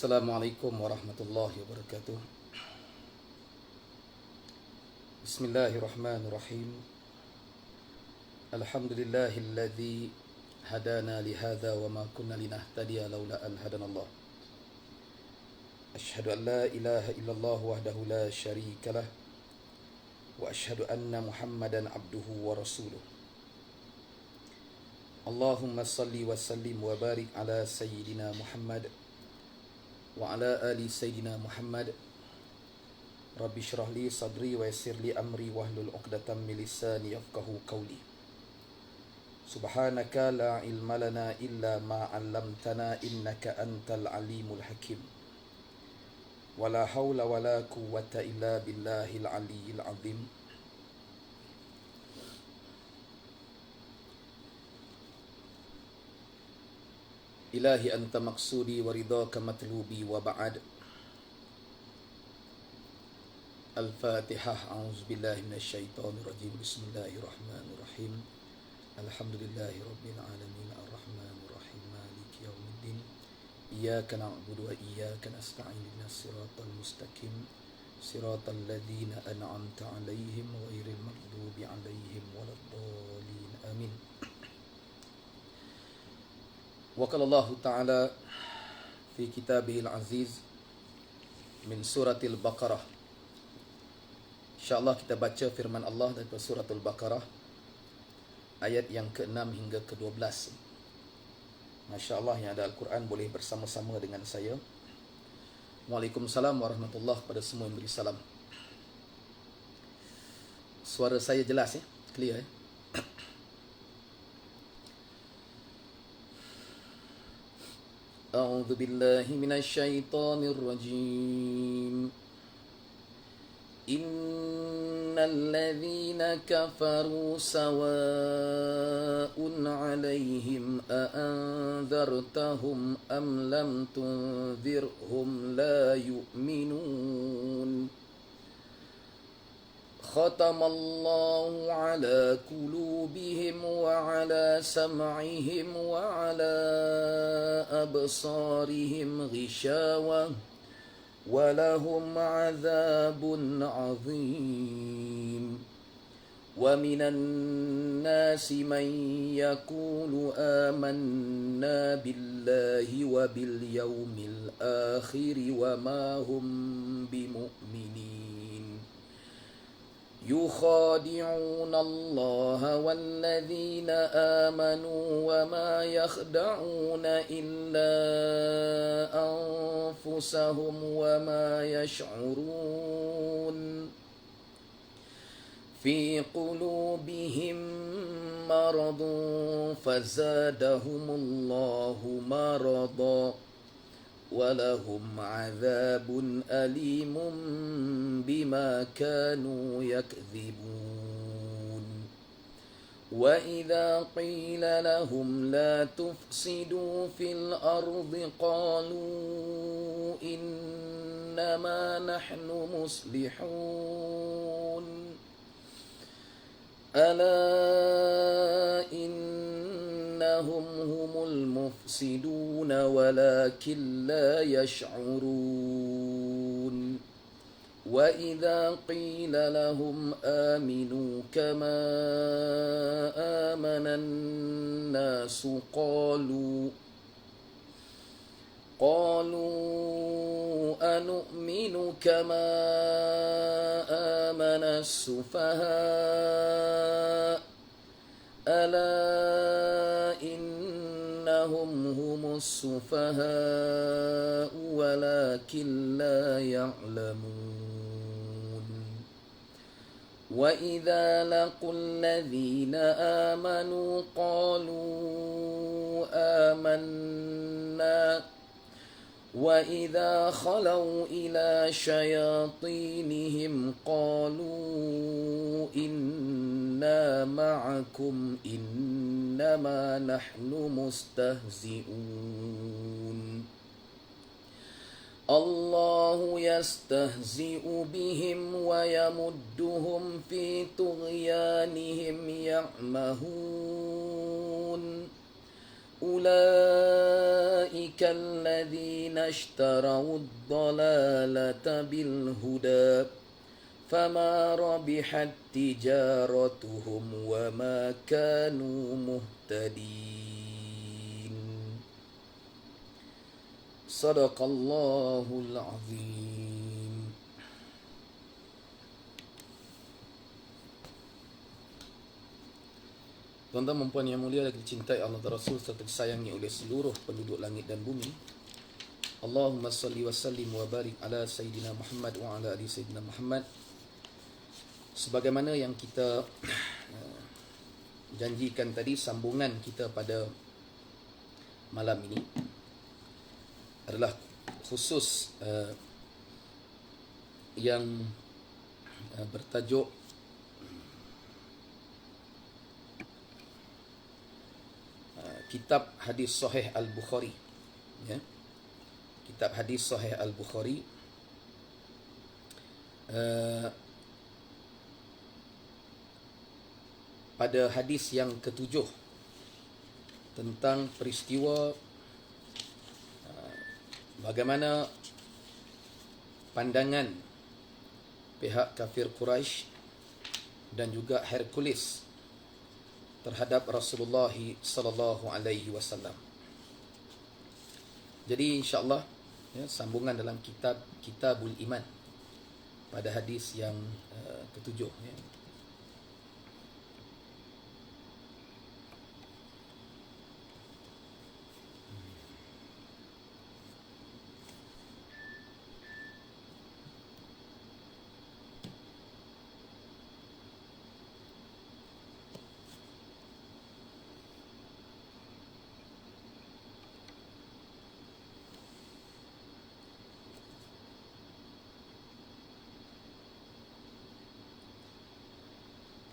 Assalamualaikum warahmatullahi wabarakatuh. Bismillahirrahmanirrahim. Alhamdulillahilladzi hadana lihadza wa ma kunna linahtadiya laula an hadanallah. Asyhadu an la ilaha illallah wahdahu la syarikalah wa asyhadu anna Muhammadan abduhu wa rasuluh. Allahumma salli wa sallim wa barik ala sayyidina Muhammad wa ala ali sayyidina Muhammad. Rabbi syrah li sadri wa yassir li amri wahlul 'uqdatam min lisani yafqahu qawli. Subhanaka la ilma lana illa ma 'allamtana innaka antal alimul hakim. Wala haula wala quwwata illa billahil aliyyil azim. Ilahi anta maqsudi wa ridhaka matlubi wa ba'd. Al-Fatihah. A'udzubillahi minasyaitonir rajim. Bismillahirrahmanirrahim. Alhamdulillahi rabbil alamin arrahmanir rahim maliki yaumiddin. Iyyaka na'budu wa iyyaka nasta'in ihdinas siratal mustaqim siratal ladzina an'amta 'alaihim ghairil maghdubi 'alaihim waladdallin. Amin. Wa qala Allah Ta'ala fi kitabihil aziz min suratil Baqarah. InsyaAllah kita baca firman Allah daripada suratul Baqarah ayat yang ke-6 hingga ke-12. Masya Allah, yang ada Al-Quran boleh bersama-sama dengan saya. Waalaikumsalam warahmatullahi kepada semua yang beri salam. Suara saya jelas ya? Clear ya? A'udzu billahi minasyaitonir rajim. Innal ladzina kafaru sawa'un 'alaihim a anzartahum am lam tunzirhum la yu'minun. Khatamallahu 'ala qulubihim wa 'ala sam'ihim wa 'ala absarihim ghishawah wa lahum 'adzabun 'adzim. Wa minan nasi man yaqulu amanna billahi wa bil yawmil akhir wa ma hum bimu'minin. يخادعون الله والذين آمنوا وما يخدعون إلا أنفسهم وما يشعرون. في قلوبهم مرض فزادهم الله مرضا ولهم عذاب أليم بما كانوا يكذبون. وإذا قيل لهم لا تفسدوا في الأرض قالوا إنما نحن مصلحون. ألا إنهم هم المفسدون ولكن لا يشعرون. وإذا قيل لهم آمنوا كما آمن الناس قالوا أنؤمن كما آمن السفهاء ألا إنهم هم السفهاء ولكن لا يعلمون. وإذا لقوا الذين آمنوا قالوا آمنا وإذا خلوا إلى شياطينهم قالوا إنا معكم إنما نحن مستهزئون. الله يستهزئ بهم ويمدهم في طغيانهم يعمهون. أولئك الذين الذين اشتروا الضلالة بالهدى فما ربحت تجارتهم وما كانوا مهتدين. صدق الله العظيم. Tuan-tuan dan puan yang mulia lagi dicintai Allah dan Rasul serta disayangi oleh seluruh penduduk langit dan bumi. Allahumma salli wa sallim wa barik ala Sayyidina Muhammad wa ala ali Sayyidina Muhammad. Sebagaimana yang kita janjikan tadi, sambungan kita pada malam ini adalah khusus yang bertajuk Kitab Hadis Sahih Al-Bukhari, ya. Kitab Hadis Sahih Al-Bukhari. Pada hadis yang ketujuh tentang peristiwa bagaimana pandangan pihak kafir Quraisy dan juga Hercules terhadap Rasulullah sallallahu alaihi wasallam. Jadi insya-Allah, ya, sambungan dalam Kitabul Iman pada hadis yang ketujuh, ya.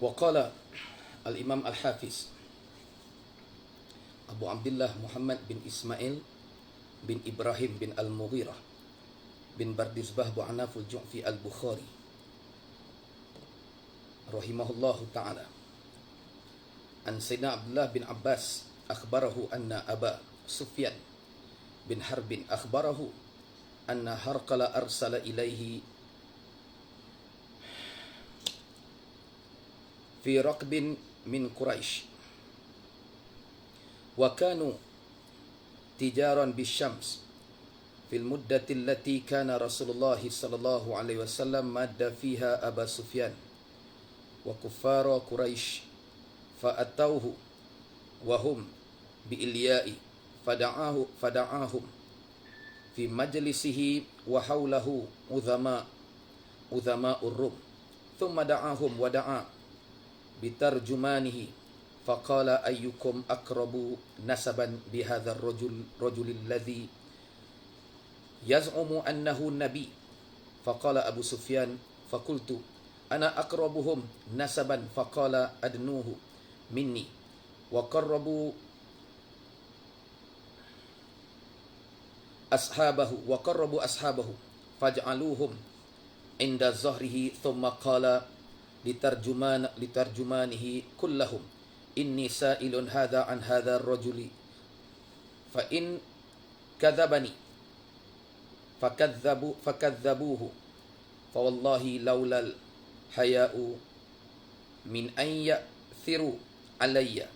وقال الإمام الحافظ أبو عبد الله محمد بن إسماعيل بن إبراهيم بن المغيرة بن بردزبah بعناف الجعفي البخاري رحمه الله تعالى عن سيدنا عبد الله بن عباس أخبره أن أبا سفيان بن حرب أخبره أن هرقل أرسل إليه في ركب من قريش وكانوا تجارا بالشمس في المدة التي كان رسول الله صلى الله عليه وسلم ماد فيها أبا سفيان وكفار قريش فأتوه وهم بإلياء فدعاهم في مجلسه وحوله عظماء الروم ثم دعاهم ودعا بترجمانه فقال أيكم أقرب نسبا بهذا الرجل الذي يزعم أنه النبي فقال أبو سفيان فقلت أنا أقربهم نسبا فقال أدنوه مني وقربوا أصحابه فاجعلوهم عند ظهره ثم قال لترجمانه كلهم إني سائل هذا عن هذا الرجل فإن كذبني فكذبوه فوالله لولا الحياء من أن يأثروا علي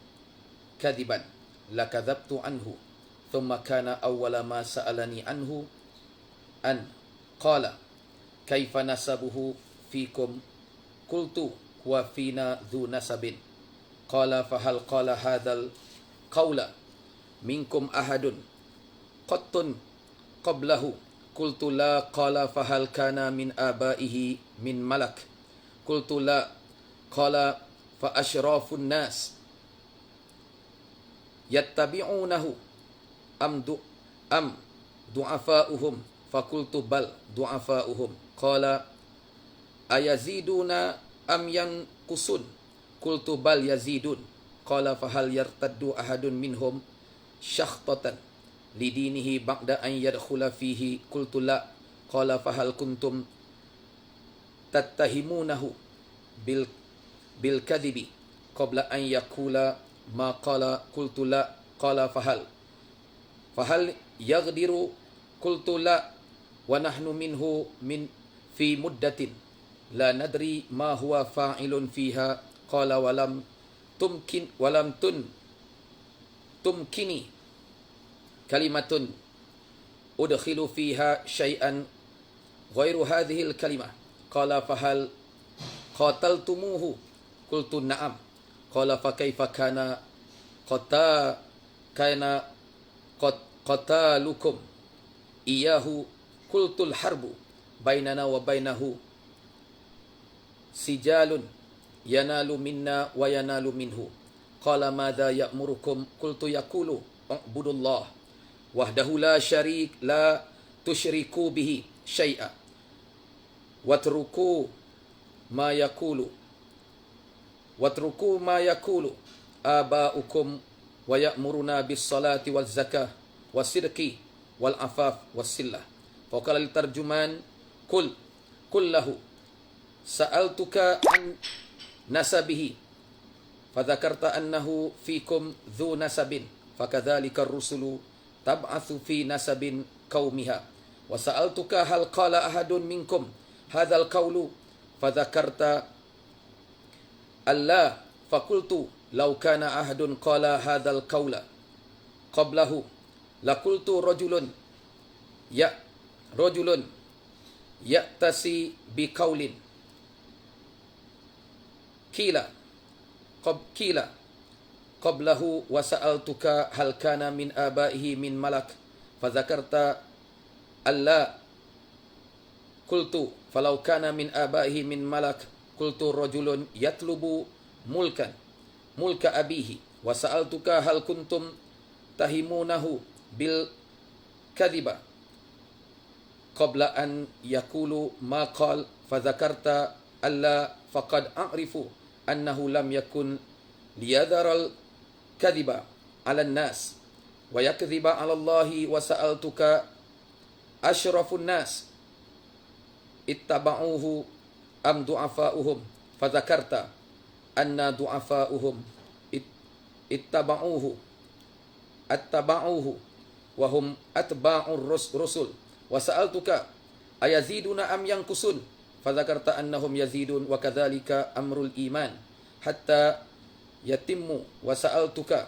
كذبا لكذبت عنه ثم كان أول ما سألني عنه أن قال كيف نسبه فيكم قلت وفينا ذو نسب قال فهل قال هذا القول منكم أحد قط قبله قلت لا قال فهل كان من آبائه من ملك قلت لا قال فأشراف الناس يتبعونه أم ضعفاؤهم فقلت بل ضعفاؤهم قال أيزيدون أم ينقصون قلت بل يزيدون قال فهل يرتد أحد منهم شخطة لدينه بعد أن يدخل فيه قلت لا قال فهل كنتم تتهمونه بالكذب قبل أن يقول ما قال قلت لا قال فهل يغدر Qultu la wa nahnu minhu min fi muddatin la nadri ma huwa fa'ilun fiha. Qala walam tumkini kalimatun udkhilu fiha syai'an ghairu hadhihi al-kalimah. Qala fahal qataltumuhu? Qultu na'am. Qala fa kaifa kana qatalukum iyahu? Qultul harbu bainana wa bainahu sijalun yanalu minna wa yanalu minhu. Qala madza ya'murukum? Qultu yaqulu ubudullah wahdahu la tusyriku bihi syai'a watruku ma yaqulu aba'ukum wa ya'muruna bis salati waz zakah was sidqi wal afaf was sillah. Faqala li tarjuman qul lahu sa'altuka an nasabihi fadzakarta annahu fikum dhu nasabin fakadzalika ar-rusulu tab'atsu fi nasabin qaumiha wa sa'altuka hal qala ahadun minkum hadzal qawlu fadzakarta alla faqultu law kana ahadun qala hadzal qawla qablahu laqultu rajulun ya'tasi biqaulin kila qablahu wa sa'altuka hal kana min abaihi min malak fadzakarta alla qultu falau kana min abaihi min malak qultu rajulun yatlubu mulka abihi wa sa'altuka hal kuntum tahimunahu bil kadhiba qabla an yaqulu ma qal fadzakarta alla faqad a'rifu annahu lam yakun liyadharal kadhiba 'ala an-nas wa yakdhiba 'ala Allahi wa sa'altuka asyrafun nas ittaba'uhu am du'afa'uhum fadzakarta anna du'afa'uhum ittaba'uhu wa hum atba'ur rusul wa sa'altuka ayaziduna am yanqusun fadzakarta annahum yazidun wa kadzalika amrul iman hatta yatimmu wa sa'altuka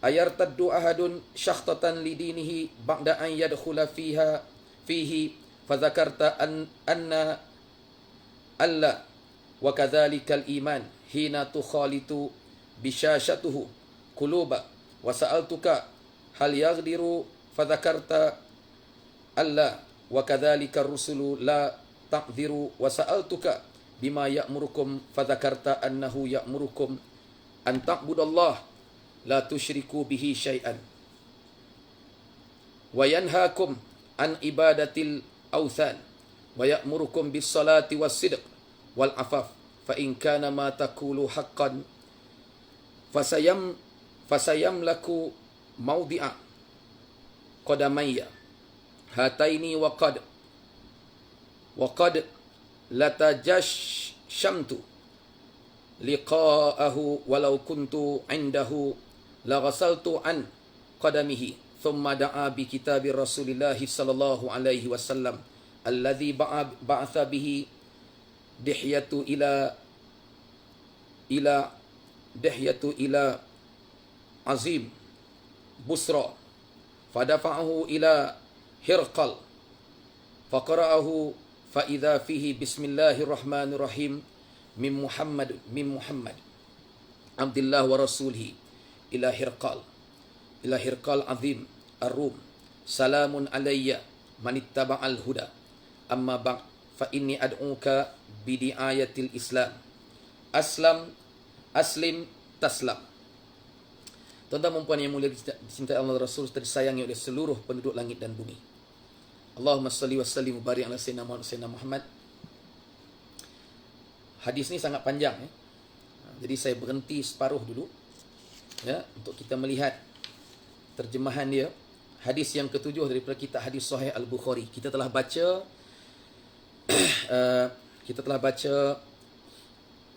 ayartaddu ahadun syakhtatan lidinihi ba'da an yadkhula fihi fadzakarta anna alla wa kadzalikal iman hina tukhalitu bishashatuhu quluba wa sa'altuka hal yaghdiru fadzakarta alla wa kadzalika rusulu la ta'dhiru wa sa'altuka bima ya'murukum fadzakarta annahu ya'murukum an ta'budallah la tusyriku bihi syai'an wa yanhaakum an ibadatil awthan wa ya'murukum bis salati was sidq wal afaf fa in kana ma taqulu haqqan fasayamlaku mawdi'a qadamayya hataini wa qad latajashamtu liqa'ahu walau kuntu indahu la ghasaltu an qadamihi thumma da'a bi kitabi Rasulillah sallallahu alaihi wasallam alladhi ba'atha bihi dihyatu ila azim busra fadafa'ahu ila hirqal faqara'ahu fa idza fihi bismillahirrahmanirrahim min Muhammad Abdullah wa rasulihi ila hirqal azim ar-rum salamun alayya man ittaba'al huda amma ba'd fa inni ad'uka bi di'ayatil islam aslim taslam. Tuan-tuan dan puan yang mulia dicintai Allah Rasul, tersayangi oleh seluruh penduduk langit dan bumi. Allahumma salli wa sallim wa barik ala sayyidina Muhammad. Hadis ni sangat panjang ya. Jadi saya berhenti separuh dulu ya untuk kita melihat terjemahan dia. Hadis yang ketujuh daripada kitab hadis Sahih Al-Bukhari. Kita telah baca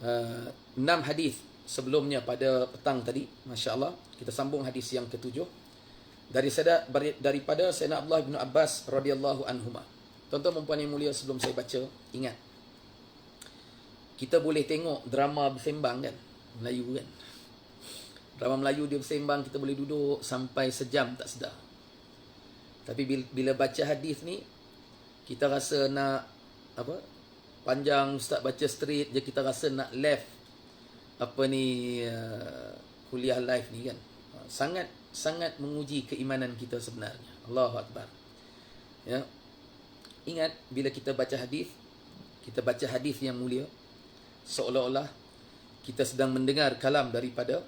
6 hadis sebelumnya pada petang tadi, masya-Allah. Kita sambung hadis yang ketujuh. daripada Sayyidina Abdullah bin Abbas radhiyallahu anhuma. Tuan-tuan dan puan yang mulia, sebelum saya baca, ingat, kita boleh tengok drama bersembang kan, Melayu kan. Drama Melayu dia bersembang, kita boleh duduk sampai sejam tak sedar. Tapi bila baca hadis ni, kita rasa nak apa? Panjang ustaz baca straight je, kita rasa nak left kuliah live ni kan. Sangat menguji keimanan kita sebenarnya. Allahu Akbar. Ya. Ingat, bila kita baca hadis yang mulia, seolah-olah kita sedang mendengar kalam daripada,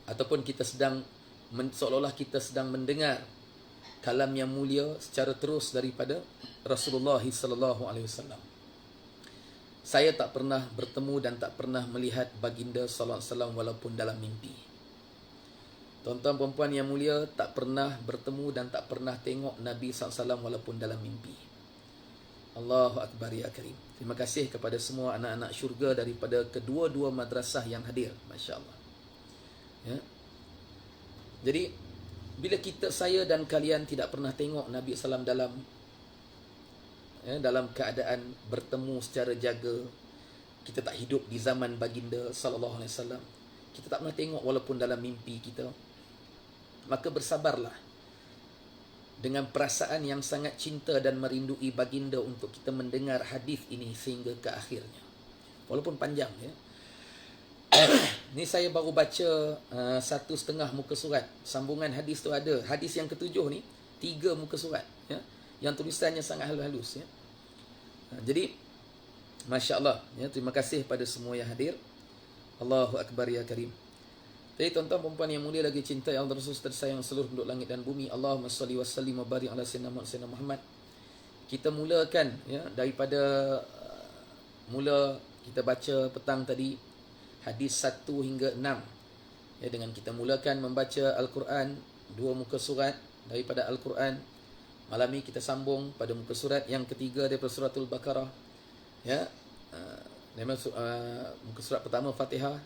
ataupun seolah-olah kita sedang mendengar kalam yang mulia secara terus daripada Rasulullah sallallahu alaihi wasallam. Saya tak pernah bertemu dan tak pernah melihat baginda sallallahu alaihi wasallam walaupun dalam mimpi. Tuan-tuan perempuan yang mulia, tak pernah bertemu dan tak pernah tengok Nabi sallallahu alaihi wasallam walaupun dalam mimpi. Allahu Akbar ya Karim. Terima kasih kepada semua anak-anak syurga daripada kedua-dua madrasah yang hadir. Masya Allah. Ya. Jadi, bila saya dan kalian tidak pernah tengok Nabi SAW dalam keadaan bertemu secara jaga, kita tak hidup di zaman baginda sallallahu alaihi wasallam, kita tak pernah tengok walaupun dalam mimpi kita, maka bersabarlah dengan perasaan yang sangat cinta dan merindui baginda untuk kita mendengar hadis ini sehingga ke akhirnya. Walaupun panjang ya. Ni saya baru baca 1.5 muka surat. Sambungan hadis tu ada. Hadis yang ketujuh ni 3 muka surat ya, yang tulisannya sangat halus ya. Jadi masya-Allah ya, terima kasih pada semua yang hadir. Allahu Akbar ya Karim. Jadi tuan-tuan perempuan yang mulia lagi cinta yang Rasul tersayang seluruh penduduk langit dan bumi, Allahumma salli wa sallim wa barik ala sayyidina Muhammad. Kita mulakan ya, daripada mula kita baca petang tadi hadis 1 hingga 6 ya, dengan kita mulakan membaca Al-Quran 2 muka surat daripada Al-Quran. Malam ni kita sambung pada muka surat yang ketiga daripada suratul Baqarah ya. Muka surat pertama Fatihah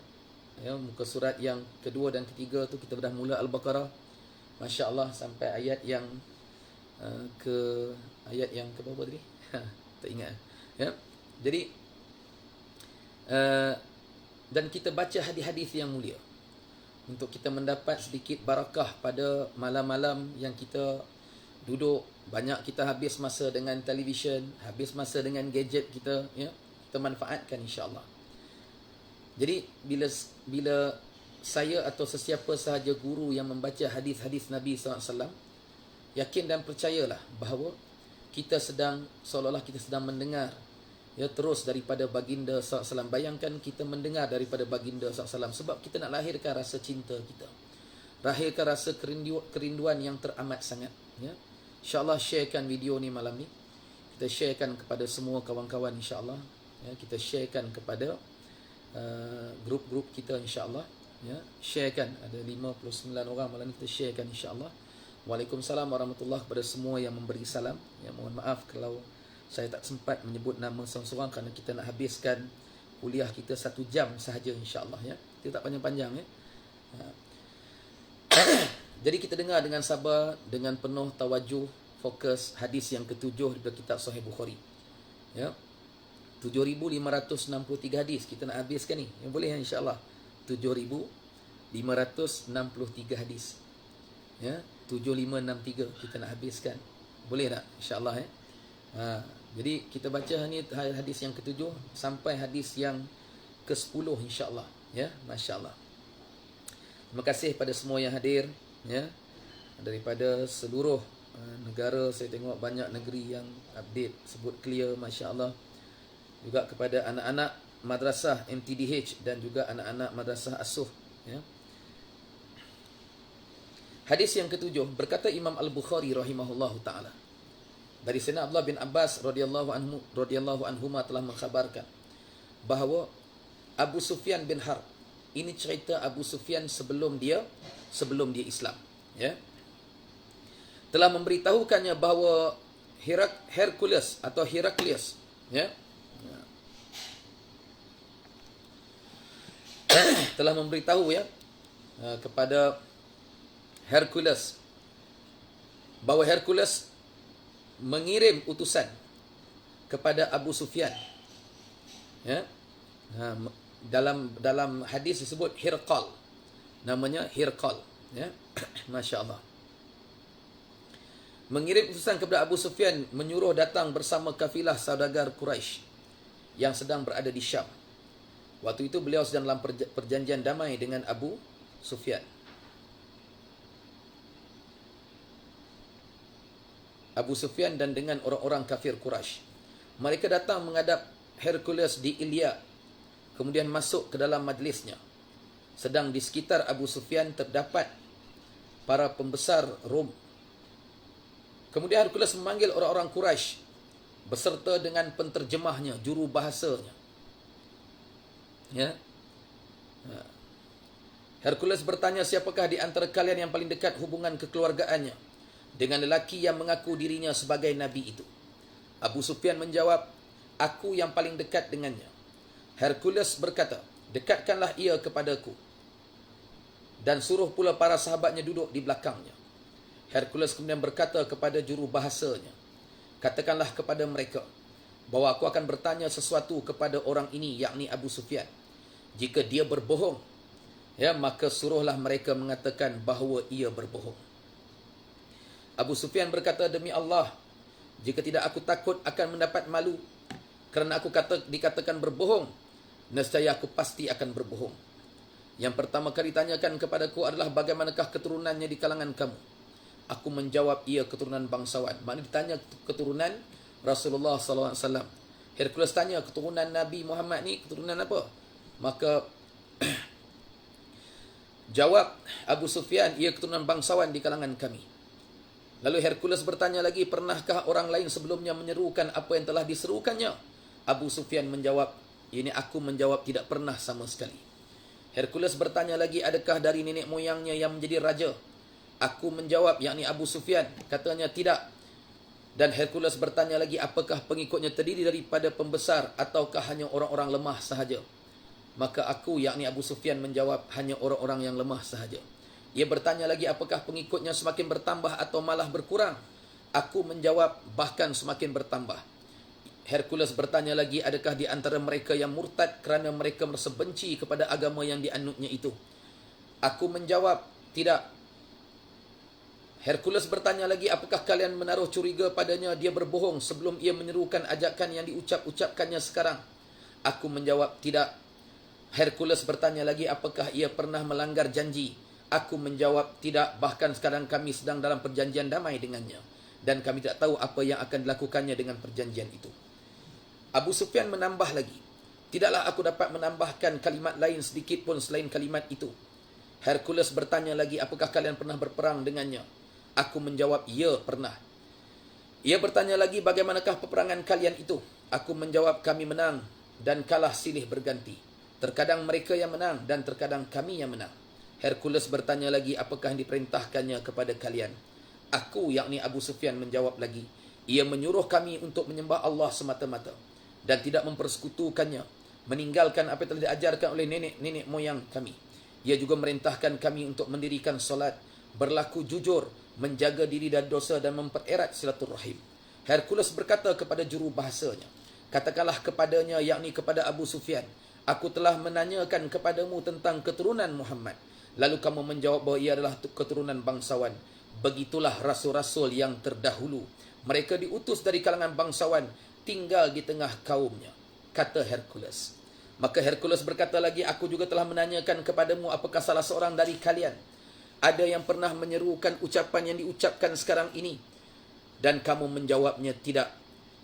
ya, muka surat yang kedua dan ketiga tu kita dah mula Al-Baqarah, masya-Allah, sampai ayat yang ke berapa tadi? Tak ingat ya. Jadi dan kita baca hadis-hadis yang mulia untuk kita mendapat sedikit barakah pada malam-malam yang kita duduk. Banyak kita habis masa dengan televisyen, habis masa dengan gadget kita ya. Kita manfaatkan insya-Allah. Jadi bila saya atau sesiapa sahaja guru yang membaca hadis-hadis Nabi SAW, yakin dan percayalah bahawa kita seolah-olah kita sedang mendengar ya terus daripada baginda SAW. Bayangkan kita mendengar daripada baginda SAW, sebab kita nak lahirkan rasa cinta kita, lahirkan rasa kerinduan yang teramat sangat ya. InsyaAllah sharekan video ni malam ni, kita sharekan kepada semua kawan-kawan insyaAllah ya. Kita sharekan kepada grup-grup kita insya-Allah ya. Sharekan, ada 59 orang malam ni, kita sharekan insya-Allah. Waalaikumsalam warahmatullahi kepada semua yang memberi salam ya. Mohon maaf kalau saya tak sempat menyebut nama seorang-seorang kerana kita nak habiskan kuliah kita 1 jam sahaja insya-Allah ya. Kita tak panjang-panjang ya. Jadi kita dengar dengan sabar, dengan penuh tawajuh, fokus hadis yang ketujuh daripada kitab Sahih Bukhari ya. 7,563 hadis kita nak habiskan ni. Yang boleh insya-Allah. 7,563 hadis. Ya, 7563 kita nak habiskan. Boleh tak? Insya-Allah ya. Jadi kita baca ni hadis yang ketujuh sampai hadis yang ke-10 insya-Allah ya. Masya-Allah. Terima kasih pada semua yang hadir ya. Daripada seluruh negara, saya tengok banyak negeri yang update sebut clear, masya-Allah. Juga kepada anak-anak madrasah MTDH dan juga anak-anak madrasah Asuh ya. Hadis yang ketujuh, berkata Imam Al-Bukhari rahimahullahu taala, dari Sayyidina Abdullah bin Abbas radhiyallahu anhuma telah mengkhabarkan bahawa Abu Sufyan bin Harb, ini cerita Abu Sufyan sebelum dia Islam ya, telah memberitahukannya bahawa Heraklius ya, telah memberitahu ya kepada Hercules bahawa Hercules mengirim utusan kepada Abu Sufyan. Ya. Dalam hadis disebut Hirqal. Namanya Hirqal, ya. Masya-Allah. Mengirim utusan kepada Abu Sufyan menyuruh datang bersama kafilah saudagar Quraisy yang sedang berada di Syam. Waktu itu beliau sedang dalam perjanjian damai dengan Abu Sufyan. Abu Sufyan dan dengan orang-orang kafir Quraisy. Mereka datang menghadap Hercules di Ilya, kemudian masuk ke dalam majlisnya. Sedang di sekitar Abu Sufyan terdapat para pembesar Rom. Kemudian Hercules memanggil orang-orang Quraisy beserta dengan penterjemahnya, juru bahasanya. Ya. Hercules bertanya, siapakah di antara kalian yang paling dekat hubungan kekeluargaannya dengan lelaki yang mengaku dirinya sebagai nabi itu? Abu Sufyan menjawab, aku yang paling dekat dengannya. Hercules berkata, dekatkanlah ia kepadaku, dan suruh pula para sahabatnya duduk di belakangnya. Hercules kemudian berkata kepada juru bahasanya, katakanlah kepada mereka bahawa aku akan bertanya sesuatu kepada orang ini, yakni Abu Sufyan. Jika dia berbohong, ya, maka suruhlah mereka mengatakan bahawa ia berbohong. Abu Sufyan berkata, demi Allah, jika tidak aku takut akan mendapat malu kerana aku dikatakan berbohong, nescaya aku pasti akan berbohong. Yang pertama kali ditanyakan kepadaku adalah bagaimanakah keturunannya di kalangan kamu. Aku menjawab, ia keturunan bangsawan. Maknanya ditanya keturunan Rasulullah SAW. Hercules tanya, keturunan Nabi Muhammad ni keturunan apa? Maka jawab Abu Sufyan, ia keturunan bangsawan di kalangan kami. Lalu Hercules bertanya lagi, pernahkah orang lain sebelumnya menyerukan apa yang telah diserukannya? Abu Sufyan menjawab, ini aku menjawab, tidak pernah sama sekali. Hercules bertanya lagi, adakah dari nenek moyangnya yang menjadi raja? Aku menjawab, yakni Abu Sufyan, katanya tidak. Dan Hercules bertanya lagi, apakah pengikutnya terdiri daripada pembesar ataukah hanya orang-orang lemah sahaja? Maka aku, yakni Abu Sufyan, menjawab, hanya orang-orang yang lemah sahaja. Ia bertanya lagi, apakah pengikutnya semakin bertambah atau malah berkurang? Aku menjawab, bahkan semakin bertambah. Hercules bertanya lagi, adakah di antara mereka yang murtad kerana mereka merasa benci kepada agama yang dianutnya itu? Aku menjawab, tidak. Hercules bertanya lagi, apakah kalian menaruh curiga padanya dia berbohong sebelum ia menyerukan ajakan yang diucapkannya sekarang? Aku menjawab, tidak. Hercules bertanya lagi, apakah ia pernah melanggar janji? Aku menjawab, tidak. Bahkan sekarang kami sedang dalam perjanjian damai dengannya, dan kami tidak tahu apa yang akan dilakukannya dengan perjanjian itu. Abu Sufyan menambah lagi, tidaklah aku dapat menambahkan kalimat lain sedikit pun selain kalimat itu. Hercules bertanya lagi, apakah kalian pernah berperang dengannya? Aku menjawab, ya, pernah. Ia bertanya lagi, bagaimanakah peperangan kalian itu? Aku menjawab, kami menang dan kalah silih berganti. Terkadang mereka yang menang dan terkadang kami yang menang. Hercules bertanya lagi, apakah yang diperintahkannya kepada kalian? Aku, yakni Abu Sufyan, menjawab lagi, ia menyuruh kami untuk menyembah Allah semata-mata dan tidak mempersekutukannya, meninggalkan apa yang telah diajarkan oleh nenek-nenek moyang kami. Ia juga merintahkan kami untuk mendirikan solat, berlaku jujur, menjaga diri dari dosa dan mempererat silaturahim. Hercules berkata kepada juru bahasanya, katakanlah kepadanya, yakni kepada Abu Sufyan, aku telah menanyakan kepadamu tentang keturunan Muhammad. Lalu kamu menjawab bahawa ia adalah keturunan bangsawan. Begitulah rasul-rasul yang terdahulu. Mereka diutus dari kalangan bangsawan, tinggal di tengah kaumnya, kata Hercules. Maka Hercules berkata lagi, aku juga telah menanyakan kepadamu, apakah salah seorang dari kalian ada yang pernah menyerukan ucapan yang diucapkan sekarang ini? Dan kamu menjawabnya, tidak.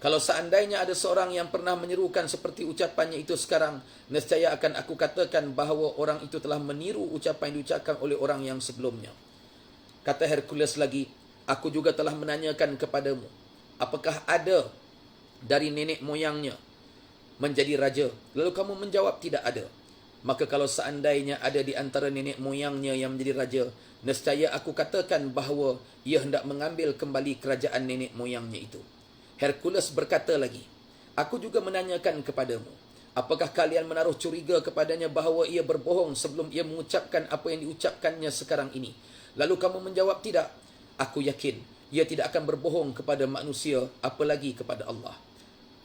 Kalau seandainya ada seorang yang pernah menyerukan seperti ucapannya itu sekarang, nescaya akan aku katakan bahawa orang itu telah meniru ucapan yang diucapkan oleh orang yang sebelumnya. Kata Hercules lagi, aku juga telah menanyakan kepadamu, apakah ada dari nenek moyangnya menjadi raja? Lalu kamu menjawab, tidak ada. Maka kalau seandainya ada di antara nenek moyangnya yang menjadi raja, nescaya aku katakan bahawa ia hendak mengambil kembali kerajaan nenek moyangnya itu. Hercules berkata lagi, aku juga menanyakan kepadamu, apakah kalian menaruh curiga kepadanya bahawa ia berbohong sebelum ia mengucapkan apa yang diucapkannya sekarang ini? Lalu kamu menjawab, tidak. Aku yakin ia tidak akan berbohong kepada manusia, apalagi kepada Allah.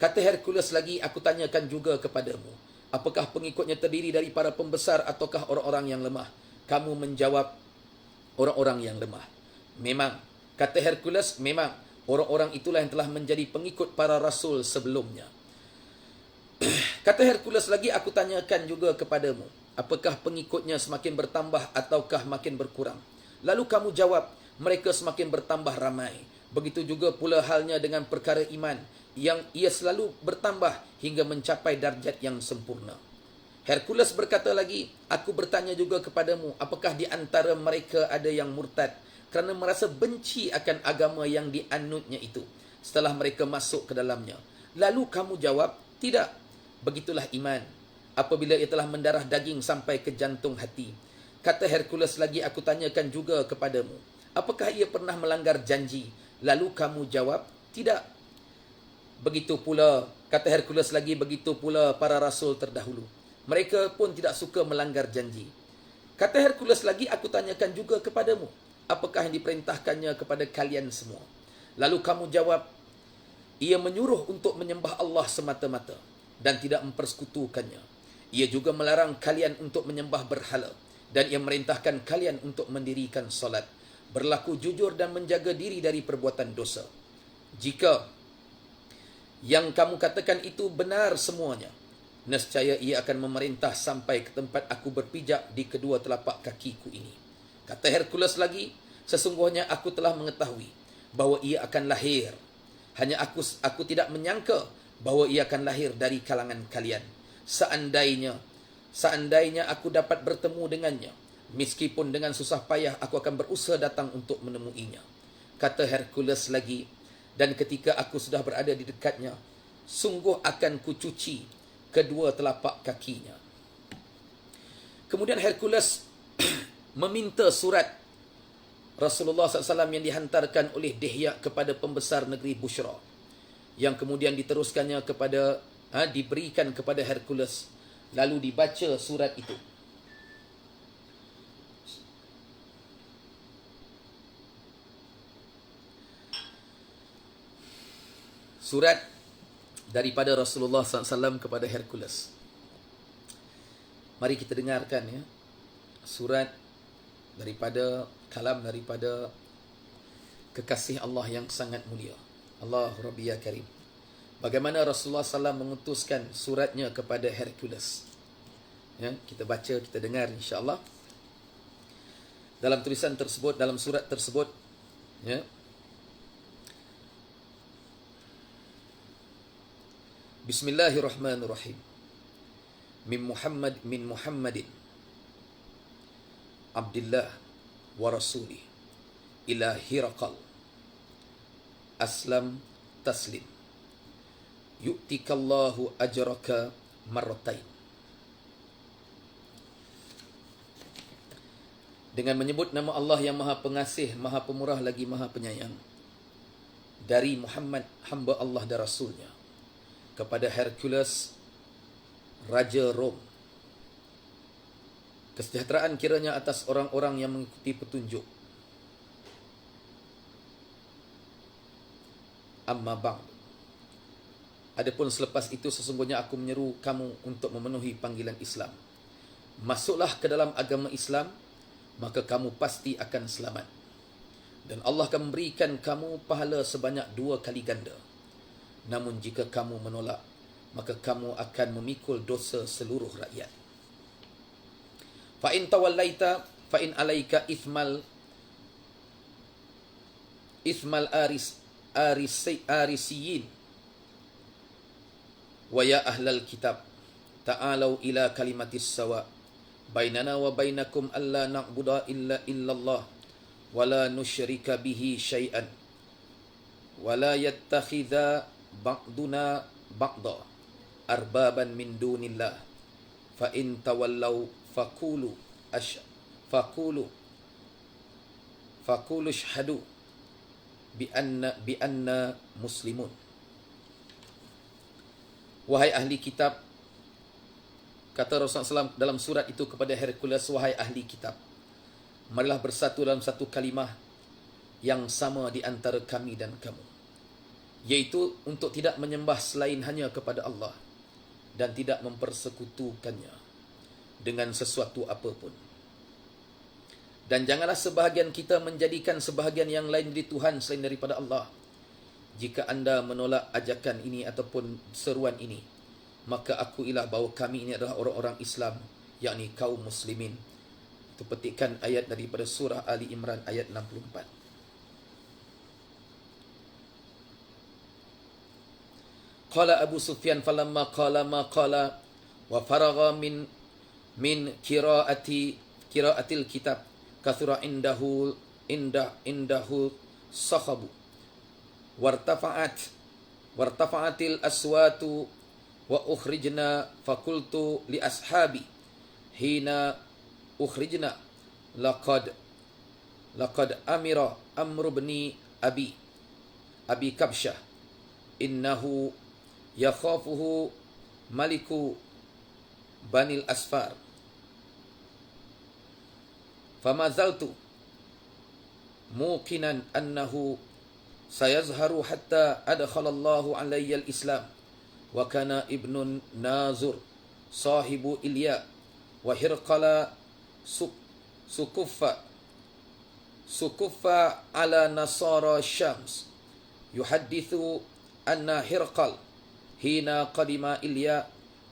Kata Hercules lagi, aku tanyakan juga kepadamu, apakah pengikutnya terdiri dari para pembesar ataukah orang-orang yang lemah? Kamu menjawab, orang-orang yang lemah. Memang, kata Hercules, memang orang-orang itulah yang telah menjadi pengikut para rasul sebelumnya. Kata Hercules lagi, aku tanyakan juga kepadamu, apakah pengikutnya semakin bertambah ataukah makin berkurang? Lalu kamu jawab, mereka semakin bertambah ramai. Begitu juga pula halnya dengan perkara iman, yang ia selalu bertambah hingga mencapai darjat yang sempurna. Hercules berkata lagi, aku bertanya juga kepadamu, apakah di antara mereka ada yang murtad kerana merasa benci akan agama yang dianutnya itu setelah mereka masuk ke dalamnya? Lalu kamu jawab, tidak. Begitulah iman, apabila ia telah mendarah daging sampai ke jantung hati. Kata Hercules lagi, aku tanyakan juga kepadamu, apakah ia pernah melanggar janji? Lalu kamu jawab, tidak. Begitu pula, kata Hercules lagi, begitu pula para rasul terdahulu. Mereka pun tidak suka melanggar janji. Kata Hercules lagi, aku tanyakan juga kepadamu, apakah yang diperintahkannya kepada kalian semua? Lalu kamu jawab, ia menyuruh untuk menyembah Allah semata-mata dan tidak mempersekutukannya. Ia juga melarang kalian untuk menyembah berhala, dan ia merintahkan kalian untuk mendirikan solat, berlaku jujur dan menjaga diri dari perbuatan dosa. Jika yang kamu katakan itu benar semuanya, nescaya ia akan memerintah sampai ke tempat aku berpijak di kedua telapak kakiku ini. Kata Hercules lagi, sesungguhnya aku telah mengetahui bahawa ia akan lahir. Hanya aku tidak menyangka bahawa ia akan lahir dari kalangan kalian. Seandainya aku dapat bertemu dengannya, meskipun dengan susah payah aku akan berusaha datang untuk menemuinya. Kata Hercules lagi, dan ketika aku sudah berada di dekatnya, sungguh akan kucuci kedua telapak kakinya. Kemudian Hercules meminta surat Rasulullah SAW yang dihantarkan oleh Dihya kepada pembesar negeri Bushra, yang kemudian diteruskannya kepada diberikan kepada Hercules, lalu dibaca surat itu. Surat daripada Rasulullah SAW kepada Hercules. Mari kita dengarkan ya. Surat daripada kalam daripada kekasih Allah yang sangat mulia, Allah Rabbi ya Karim. Bagaimana Rasulullah SAW mengutuskan suratnya kepada Hercules. Ya, kita baca, kita dengar insya-Allah. Dalam tulisan tersebut, dalam surat tersebut, ya, Bismillahirrahmanirrahim. Min Muhammadin Abdillah wa Rasulih ila Hiraqal aslam taslim yu'tikallahu ajraka marratain. Dengan menyebut nama Allah yang Maha Pengasih, Maha Pemurah lagi Maha Penyayang, dari Muhammad hamba Allah dan Rasulnya, kepada Hercules Raja Rom. Kesejahteraan kiranya atas orang-orang yang mengikuti petunjuk. Amma ba'd. Adapun selepas itu, sesungguhnya aku menyeru kamu untuk memenuhi panggilan Islam. Masuklah ke dalam agama Islam, maka kamu pasti akan selamat. Dan Allah akan memberikan kamu pahala sebanyak 2 kali ganda. Namun jika kamu menolak, maka kamu akan memikul dosa seluruh rakyat. Fa in tawallaita fa in alaika ithmal arisiyin wa ya ahlal kitab ta'alau ila kalimatis sawa bainana wa bainakum alla na'budu illa illallah wa la nusyrika bihi syai'an wa la yattakhidha ba'duna ba'da arbaban min dunillah fa in tawallau fakulu shahadu bi anna muslimun. Wahai ahli kitab, kata Rasulullah SAW dalam surat itu kepada Hercules, wahai ahli kitab, marilah bersatu dalam satu kalimah yang sama di antara kami dan kamu, yaitu untuk tidak menyembah selain hanya kepada Allah dan tidak mempersekutukannya dengan sesuatu apapun. Dan janganlah sebahagian kita menjadikan sebahagian yang lain menjadi Tuhan selain daripada Allah. Jika anda menolak ajakan ini ataupun seruan ini, maka akuilah bahawa kami ini adalah orang-orang Islam, yakni kaum muslimin. Itu petikan ayat daripada surah Ali Imran ayat 64. Qala Abu Sufyan falamma qala ma qala wa faragha min qiraatil kitab kathura indahu sakhabu wartafa'atil aswatu wa ukhrijna fakultu li ashabi hina ukhrijna laqad amira amru bni abi kabsyah innahu yakhafuhu maliku banil asfar famazaltu muqinan annahu sayazharu hatta adkhalallahu alayya al-islam wa kana ibnun Nazur sahibu Ilya wa Hirqala sukuffa ala nasara syams yuhaddithu anna Hirqal hina qadima Ilya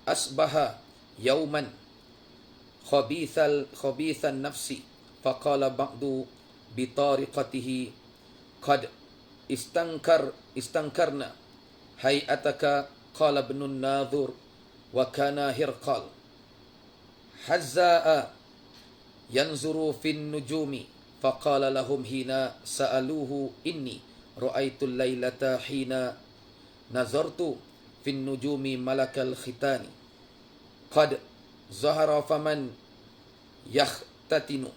asbaha yawman khabithan nafsi faqala ba'du bitariqatihi qad istankarna hay'ataka qala ibnun Nadhur wa kana Hirqal hazza'a yanzuru fin nujumi faqala lahum hina sa'aluhu inni ra'aitul laylata hina nazartu fin nujumi malakal khitani qad zahara faman yakhtatinu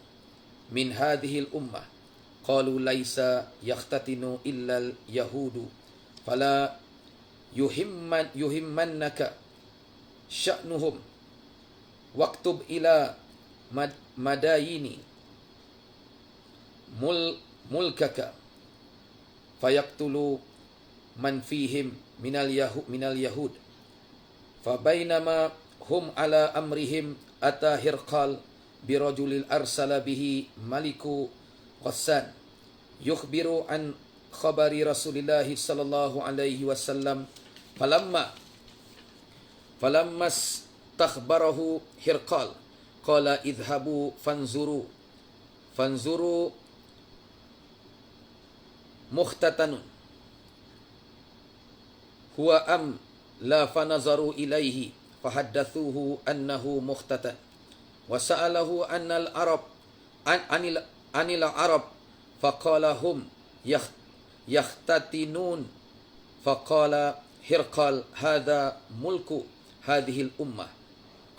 min hadhihi al-ummah qalu laisa yakhtatinu illa al-yahudu fala yuhimmannaka sya'nuhum waktub ila madayini mulkaka fayaktulu man fihim minal yahud fabainama hum ala amrihim ata Hirqal birajulil arsala bihi maliku Ghassan yukhbiru an khabari Rasulillah sallallahu alaihi wasallam falamma takhbarahu Hirqal qala idhabu fanzuru mukhtatanun huwa am la fanazaru ilaihi fahaddathuhu annahu mukhtatan wa sa'alahu anil arab faqala hum yakhtatinun faqala Hirqal hadha mulku hadhihi al-ummah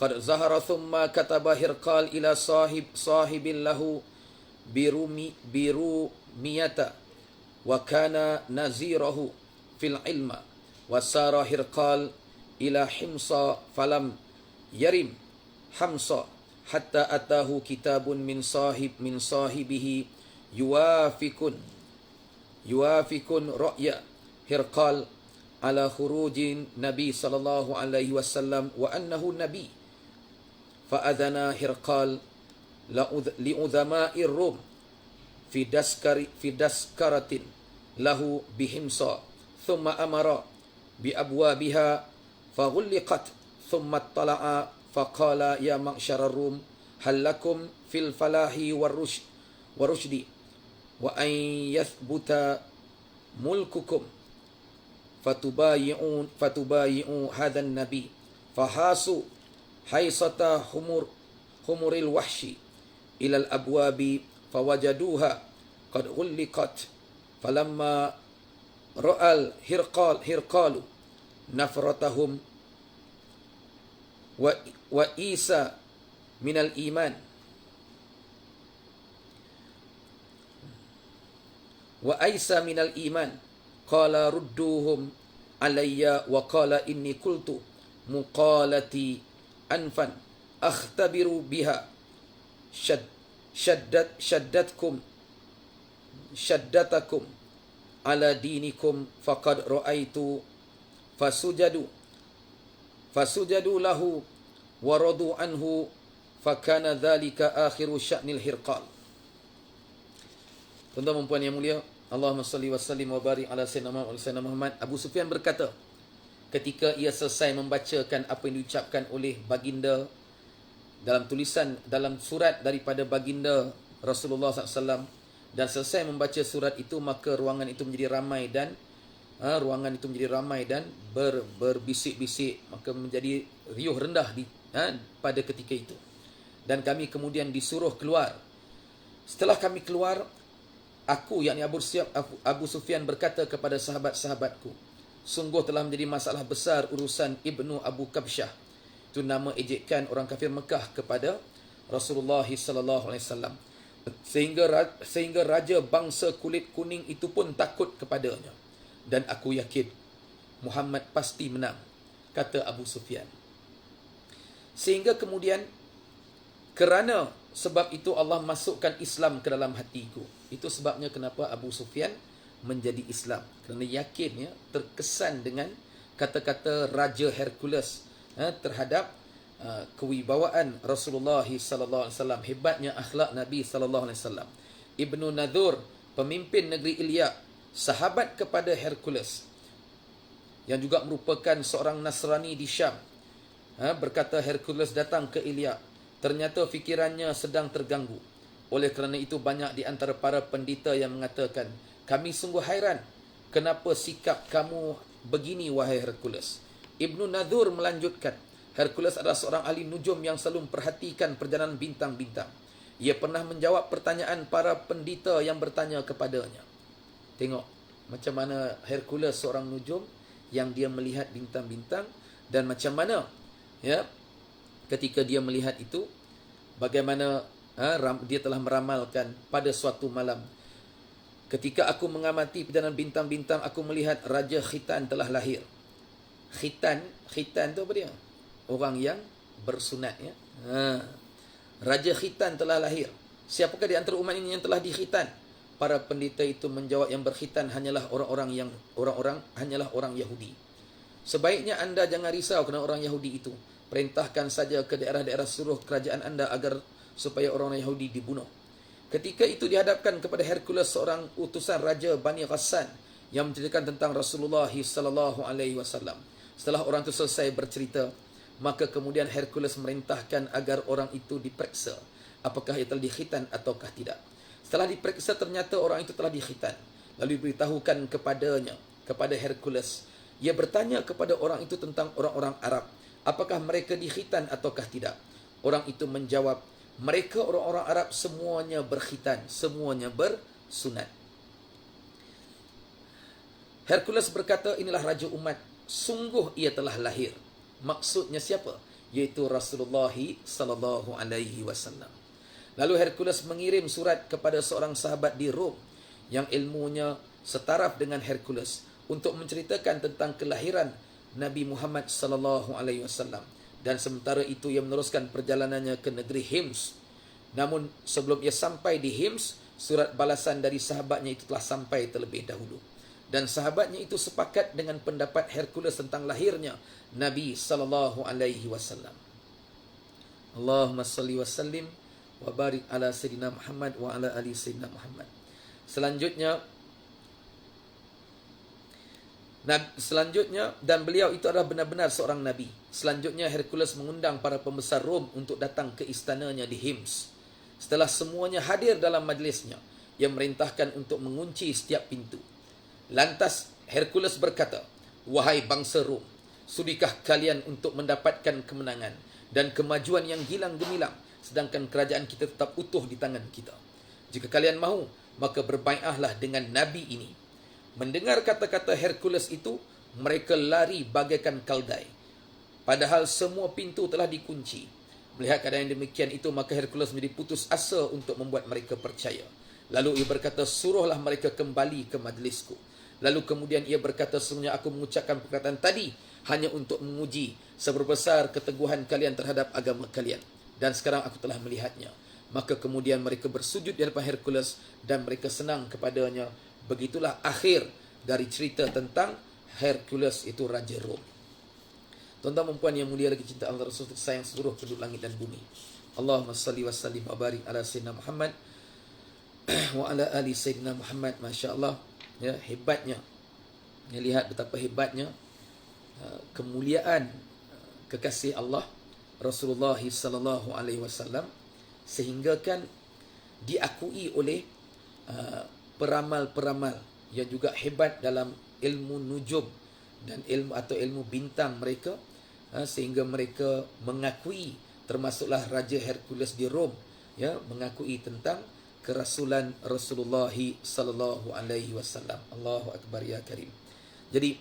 qad zahara thumma kataba Hirqal ila sahibin lahu birumiyata wa kana nazirahu fil ilma wa sara Hirqal ila Himsa falam yarim Hamsa hatta atahu kitabun min sahibihi yuwafikun ra'ya Hirqal ala khurujin Nabi sallallahu alaihi wasallam wa annahu nabi fa'adhana Hirqal li'udhama'ir rum fi daskaratin lahu bihimsa thumma amara bi abwabiha faghulliqat thumma tala'a faqala ya ma'syara rum hal lakum fil falahi warushdi wa an yathbuta mulkukum fatubayi'u hadha an-nabi fahasu haisata humuril wahshi ila al-abwabi fawajaduha qad ghulliqat falamma ra'al Hirqalu nafratahum wa isa minal iman wa aisa minal iman qala rudduhum alayya wa qala inni qultu muqalati anfan akhtabiru biha shaddatkum syaddatakum ala dinikum faqad ra'aitu fasujadu lahu wa radu anhu fakana dhalika akhiru sya'nil hirqal. Tuan-tuan dan puan yang mulia, Allahumma salli wa sallim wa barik ala sayyidina Muhammad. Abu Sufyan berkata, ketika ia selesai membacakan apa yang diucapkan oleh baginda dalam tulisan, dalam surat daripada baginda Rasulullah SAW, dan selesai membaca surat itu, maka ruangan itu menjadi ramai dan berbisik-bisik, maka menjadi riuh rendah pada ketika itu. Dan kami kemudian disuruh keluar. Setelah kami keluar, aku, yakni Abu Sufyan berkata kepada sahabat-sahabatku, sungguh telah menjadi masalah besar urusan Ibnu Abu Kabsyah. Itu nama ejekan orang kafir Mekah kepada Rasulullah SAW. Sehingga raja bangsa kulit kuning itu pun takut kepadanya. Dan aku yakin Muhammad pasti menang, kata Abu Sufyan. Sehingga kemudian, kerana sebab itu Allah masukkan Islam ke dalam hatiku. Itu sebabnya kenapa Abu Sufyan menjadi Islam. Kerana yakin, terkesan dengan kata-kata Raja Hercules terhadap kewibawaan Rasulullah SAW, hebatnya akhlak Nabi SAW. Ibnu Nadhur, pemimpin negeri Ilya, sahabat kepada Hercules, yang juga merupakan seorang Nasrani di Syam, berkata Hercules datang ke Ilya. Ternyata fikirannya sedang terganggu. Oleh kerana itu banyak di antara para pendeta yang mengatakan, kami sungguh hairan kenapa sikap kamu begini wahai Hercules. Ibnu Nadhur melanjutkan, Hercules adalah seorang ahli nujum yang selalu memperhatikan perjalanan bintang-bintang. Ia pernah menjawab pertanyaan para pendeta yang bertanya kepadanya. Tengok macam mana Hercules seorang nujum yang dia melihat bintang-bintang, dan macam mana ketika dia melihat itu, bagaimana dia telah meramalkan pada suatu malam, ketika aku mengamati perjalanan bintang-bintang, aku melihat Raja Khitan telah lahir. Khitan tu apa dia? Orang yang bersunat, Raja Khitan telah lahir. Siapakah di antara umat ini yang telah dikhitan? Para pendeta itu menjawab, yang berkhitan hanyalah orang orang Yahudi. Sebaiknya anda jangan risau kerana orang Yahudi itu. Perintahkan saja ke daerah-daerah seluruh kerajaan anda agar supaya orang Yahudi dibunuh. Ketika itu dihadapkan kepada Hercules seorang utusan Raja Bani Ghassan yang menceritakan tentang Rasulullah SAW. Setelah orang itu selesai bercerita, maka kemudian Hercules merintahkan agar orang itu diperiksa, apakah ia telah dikhitan ataukah tidak. Setelah diperiksa, ternyata orang itu telah dikhitan. Lalu diberitahukan kepada Hercules. Ia bertanya kepada orang itu tentang orang-orang Arab, apakah mereka dikhitan ataukah tidak. Orang itu menjawab, mereka orang-orang Arab semuanya berkhitan, semuanya bersunat. Hercules berkata, inilah raja umat, sungguh ia telah lahir. Maksudnya siapa? Iaitu Rasulullah SAW. Lalu Hercules mengirim surat kepada seorang sahabat di Rom yang ilmunya setaraf dengan Hercules untuk menceritakan tentang kelahiran Nabi Muhammad SAW. Dan sementara itu ia meneruskan perjalanannya ke negeri Hims. Namun sebelum ia sampai di Hims, surat balasan dari sahabatnya itu telah sampai terlebih dahulu. Dan sahabatnya itu sepakat dengan pendapat Hercules tentang lahirnya Nabi SAW. Allahumma salli wa sallim wa barik ala sayyidina Muhammad wa ala ali sayyidina Muhammad. Selanjutnya, dan beliau itu adalah benar-benar seorang Nabi. Selanjutnya Hercules mengundang para pembesar Rom untuk datang ke istananya di Hims. Setelah semuanya hadir dalam majlisnya, ia merintahkan untuk mengunci setiap pintu. Lantas Hercules berkata, wahai bangsa Rom, sudikah kalian untuk mendapatkan kemenangan dan kemajuan yang gilang gemilang, sedangkan kerajaan kita tetap utuh di tangan kita? Jika kalian mahu, maka berbaiatlah dengan Nabi ini. Mendengar kata-kata Hercules itu, mereka lari bagaikan kaldai, padahal semua pintu telah dikunci. Melihat keadaan yang demikian itu, maka Hercules menjadi putus asa untuk membuat mereka percaya. Lalu ia berkata, suruhlah mereka kembali ke majlisku. Lalu kemudian ia berkata, sesungguhnya aku mengucapkan perkataan tadi hanya untuk menguji seberapa besar keteguhan kalian terhadap agama kalian. Dan sekarang aku telah melihatnya. Maka kemudian mereka bersujud di hadapan Hercules dan mereka senang kepadanya. Begitulah akhir dari cerita tentang Hercules, itu Raja Rom. Tuan-tuan dan puan yang mulia lagi cinta Allah Rasul sayang seluruh penduduk langit dan bumi. Allahumma salli wa sallim wa barik ala Sayyidina Muhammad wa ala ali Sayyidina Muhammad. Masya Allah, ya, hebatnya. Ya, lihat betapa hebatnya kemuliaan kekasih Allah Rasulullah sallallahu alaihi wasallam, sehingga kan diakui oleh peramal-peramal yang juga hebat dalam ilmu nujum dan ilmu bintang mereka, sehingga mereka mengakui, termasuklah Raja Hercules di Rom, ya, mengakui tentang kerasulan Rasulullah sallallahu alaihi wasallam. Allahu akbar ya karim. Jadi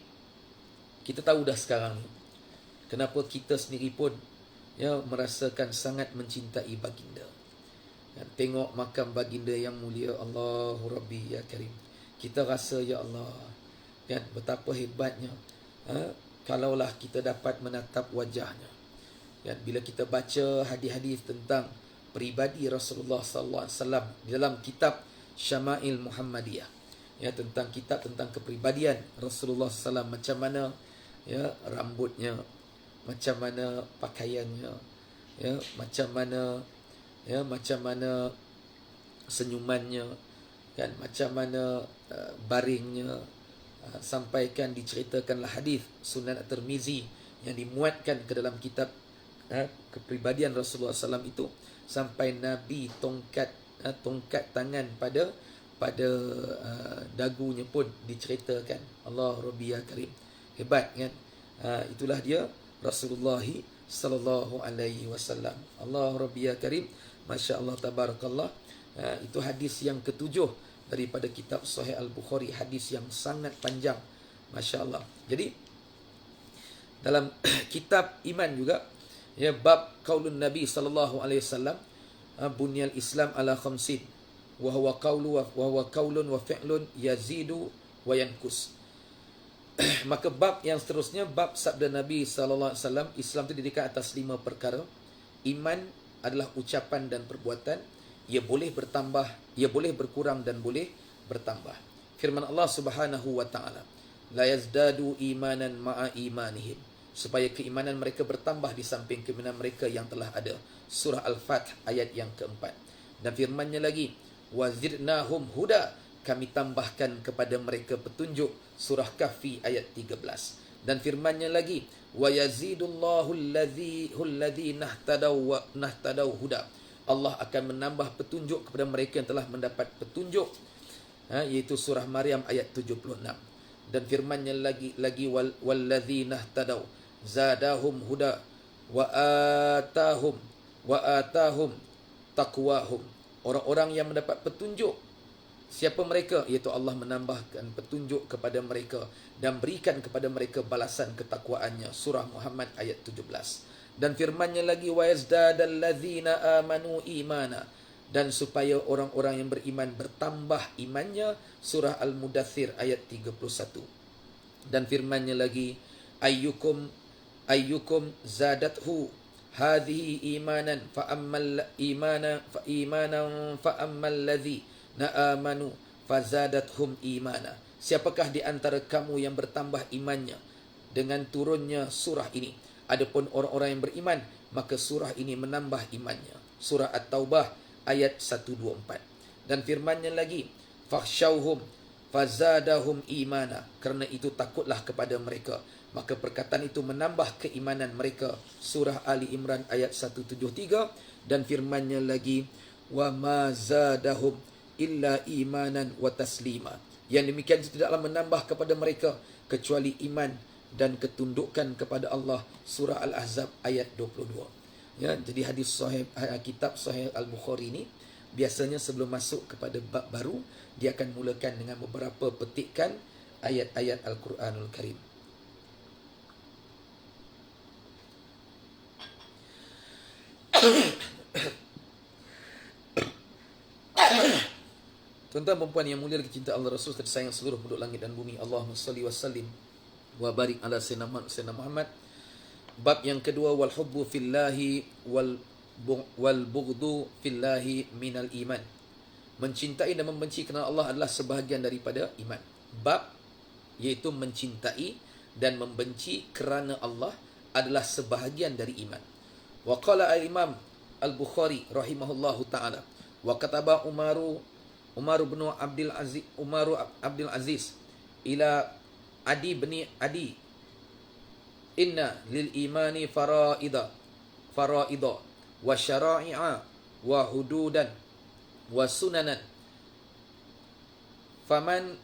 kita tahu dah sekarang ni kenapa kita sendiri pun, ya, merasakan sangat mencintai baginda. Dan tengok makam baginda yang mulia, Allahu Rabbi ya karim. Kita rasa, ya Allah, kan, betapa hebatnya kalaulah kita dapat menatap wajahnya. Dan bila kita baca hadis-hadis tentang peribadi Rasulullah sallallahu alaihi wasallam di dalam kitab Syama'il Muhammadiyah, ya, tentang kitab tentang kepribadian Rasulullah sallallahu alaihi wasallam, macam mana, ya, rambutnya, macam mana pakaiannya, ya, macam mana senyumannya, kan, macam mana baringnya, sampaikan diceritakanlah hadis Sunan At-Tirmizi yang dimuatkan ke dalam kitab kepribadian Rasulullah SAW itu, sampai Nabi tongkat tangan pada dagunya pun diceritakan. Allah Rabbi ya karim. Hebat kan? Itulah dia Rasulullah sallallahu alaihi wasallam. Allah Rabbi ya karim. Masya Allah tabarakallah. Itu hadis yang ketujuh daripada kitab Sahih Al-Bukhari, hadis yang sangat panjang. Masya Allah. Jadi dalam kitab iman juga, ya, bab qaulun Nabi sallallahu alaihi wasallam, bunyal Islam ala khamsin wa huwa qaulun wa fi'lun yazidu wa yankus. Maka bab yang seterusnya, bab sabda Nabi sallallahu alaihi wasallam, Islam itu didirikan atas 5 perkara. Iman adalah ucapan dan perbuatan. Ia boleh bertambah, ia boleh berkurang dan boleh bertambah. Firman Allah Subhanahu wa taala, la yazdadu imanan ma'a imanihim, supaya keimanan mereka bertambah di samping keimanan mereka yang telah ada. Surah Al-Fath ayat yang keempat. Dan firmannya lagi, wazidnahum huda, kami tambahkan kepada mereka petunjuk. Surah Kahfi ayat 13. Dan firmannya lagi, wa yazidullahu alladhi nahtadaw huda, Allah akan menambah petunjuk kepada mereka yang telah mendapat petunjuk, iaitu surah Maryam ayat 76. Dan firmannya lagi walladzina ihtadaw zadahum huda wa atahum taqwahum. Orang-orang yang mendapat petunjuk, siapa mereka? Iaitu Allah menambahkan petunjuk kepada mereka dan berikan kepada mereka balasan ketakwaannya. Surah Muhammad ayat 17. Dan firmannya lagi, wa yazdadallazina amanu imana, dan supaya orang-orang yang beriman bertambah imannya. Surah Al-Mudaththir ayat 31. Dan firmannya lagi, ayyukum zadathu hadhihi imanan fa ammal ladzina amanu fazadathum imana. Siapakah di antara kamu yang bertambah imannya dengan turunnya surah ini? Adapun orang-orang yang beriman, maka surah ini menambah imannya. Surah At-Taubah ayat 124. Dan firmannya lagi, fakhshawhum fazadahum imana, kerana itu takutlah kepada mereka, maka perkataan itu menambah keimanan mereka. Surah Ali Imran ayat 173. Dan firmannya lagi, wa ma zadahum illa imanan wa taslima, yang demikian itu tidaklah menambah kepada mereka kecuali iman dan ketundukan kepada Allah. Surah Al-Ahzab ayat 22. Ya, jadi hadis sahih, kitab Sahih Al-Bukhari ini biasanya sebelum masuk kepada bab baru, dia akan mulakan dengan beberapa petikan ayat-ayat Al-Quranul Karim. Tuan-tuan dan puan yang mulia kecintaan Allah Rasul tersayang seluruh penduduk langit dan bumi, Allahumma salli wa sallim wa barik ala Sayyidina Muhammad. Bab yang kedua, wal hubbu fillahi wal wal bughdu fillahi minal iman. Mencintai dan membenci kerana Allah adalah sebahagian daripada iman. Bab iaitu mencintai dan membenci kerana Allah adalah sebahagian dari iman. Wa qala al-Imam Al-Bukhari rahimahullahu taala wa kataba Umar bin Abdul Aziz ila Adi bin Adi, inna lil imani faraida wa syara'i'a wa hududan wa sunanan, faman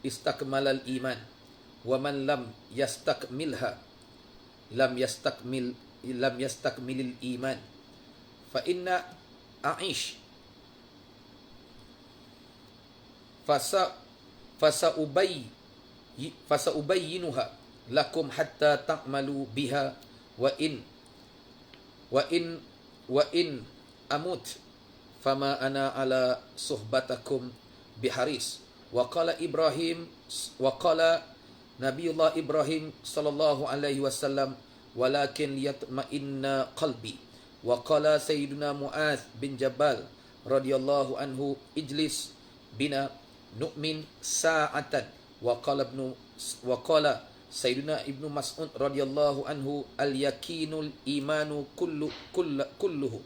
istakmalal iman wa man lam yastakmilha lam yastakmilil iman, fa inna a'ish fasaubayyinuha lakum hatta ta'malu biha wa in amut fama ana ala suhbatakum biharis. Wa qala Nabiullah Ibrahim sallallahu alaihi wasallam, walakin liyatma'inna qalbi. Wa qala Sayyiduna Mu'adz bin Jabal radhiyallahu anhu, ijlis bina nu'min sa'atan. Wa qala Sayyiduna Ibnu Mas'ud radhiyallahu anhu, al-yakinul imanu kulluhu.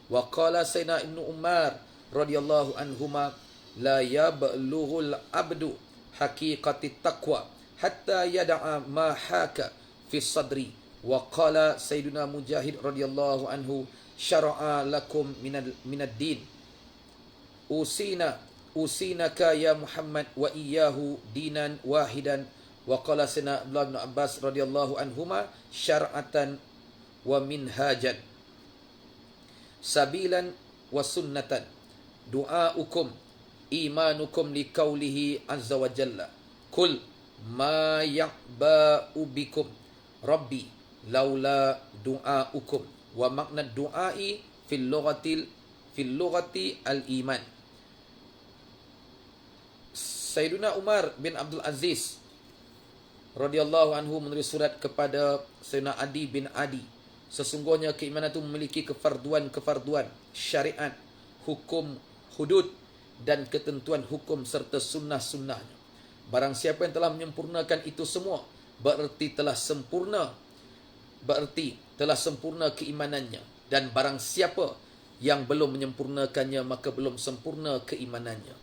Wa qala Sayyidina Ibnu Umar radhiyallahu anhuma, la yablughul abdu haqiqatit taqwa hatta yada'a ma haka fi sadri. Wa qala Sayyiduna Mujahid radhiyallahu anhu, syara'a lakum minad din usinaka ya Muhammad wa iyyahu dinan wahidan. Wa qala Sayyidina Abdullah bin Abbas radhiyallahu anhuma, syar'atan wa minhajan sabilan wa sunnatan, du'aukum imanukum liqaulihi azza wa jalla, kul ma ya'ba'u bikum rabbi laula du'aukum. Wa makna du'ai fil lughati al-iman. Sayyiduna Umar bin Abdul Aziz radhiyallahu anhu menulis surat kepada Sayyidina Adi bin Adi, sesungguhnya keimanan itu memiliki kefarduan syariat, hukum hudud dan ketentuan hukum serta sunnah-sunnahnya. Barang siapa yang telah menyempurnakan itu semua, berarti telah sempurna keimanannya. Dan barang siapa yang belum menyempurnakannya, maka belum sempurna keimanannya.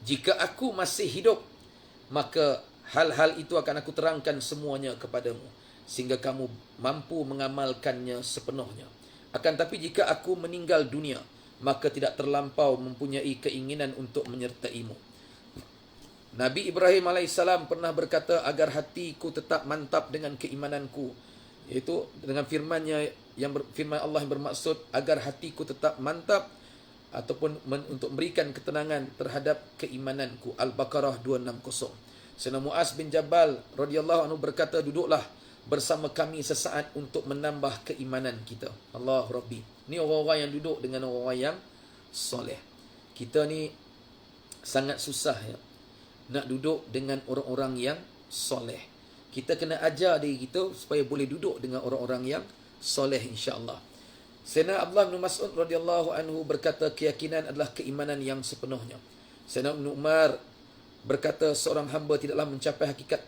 Jika aku masih hidup, maka hal-hal itu akan aku terangkan semuanya kepadamu, sehingga kamu mampu mengamalkannya sepenuhnya. Akan tapi jika aku meninggal dunia, maka tidak terlampau mempunyai keinginan untuk menyertaimu. Nabi Ibrahim AS pernah berkata, agar hatiku tetap mantap dengan keimananku, iaitu dengan firman Allah yang bermaksud agar hatiku tetap mantap ataupun untuk memberikan ketenangan terhadap keimananku. Al-Baqarah 260. Sayyidina Mu'adz bin Jabal radhiyallahu anhu berkata, duduklah bersama kami sesaat untuk menambah keimanan kita. Allah Rabbi. Ni orang-orang yang duduk dengan orang-orang yang soleh. Kita ni sangat susah ya, nak duduk dengan orang-orang yang soleh. Kita kena ajar diri kita supaya boleh duduk dengan orang-orang yang soleh, insya-Allah. Sayyidina Abdullah bin Mas'ud radhiyallahu anhu berkata, keyakinan adalah keimanan yang sepenuhnya. Sayyidina Ibnu Umar berkata, seorang hamba tidaklah mencapai hakikat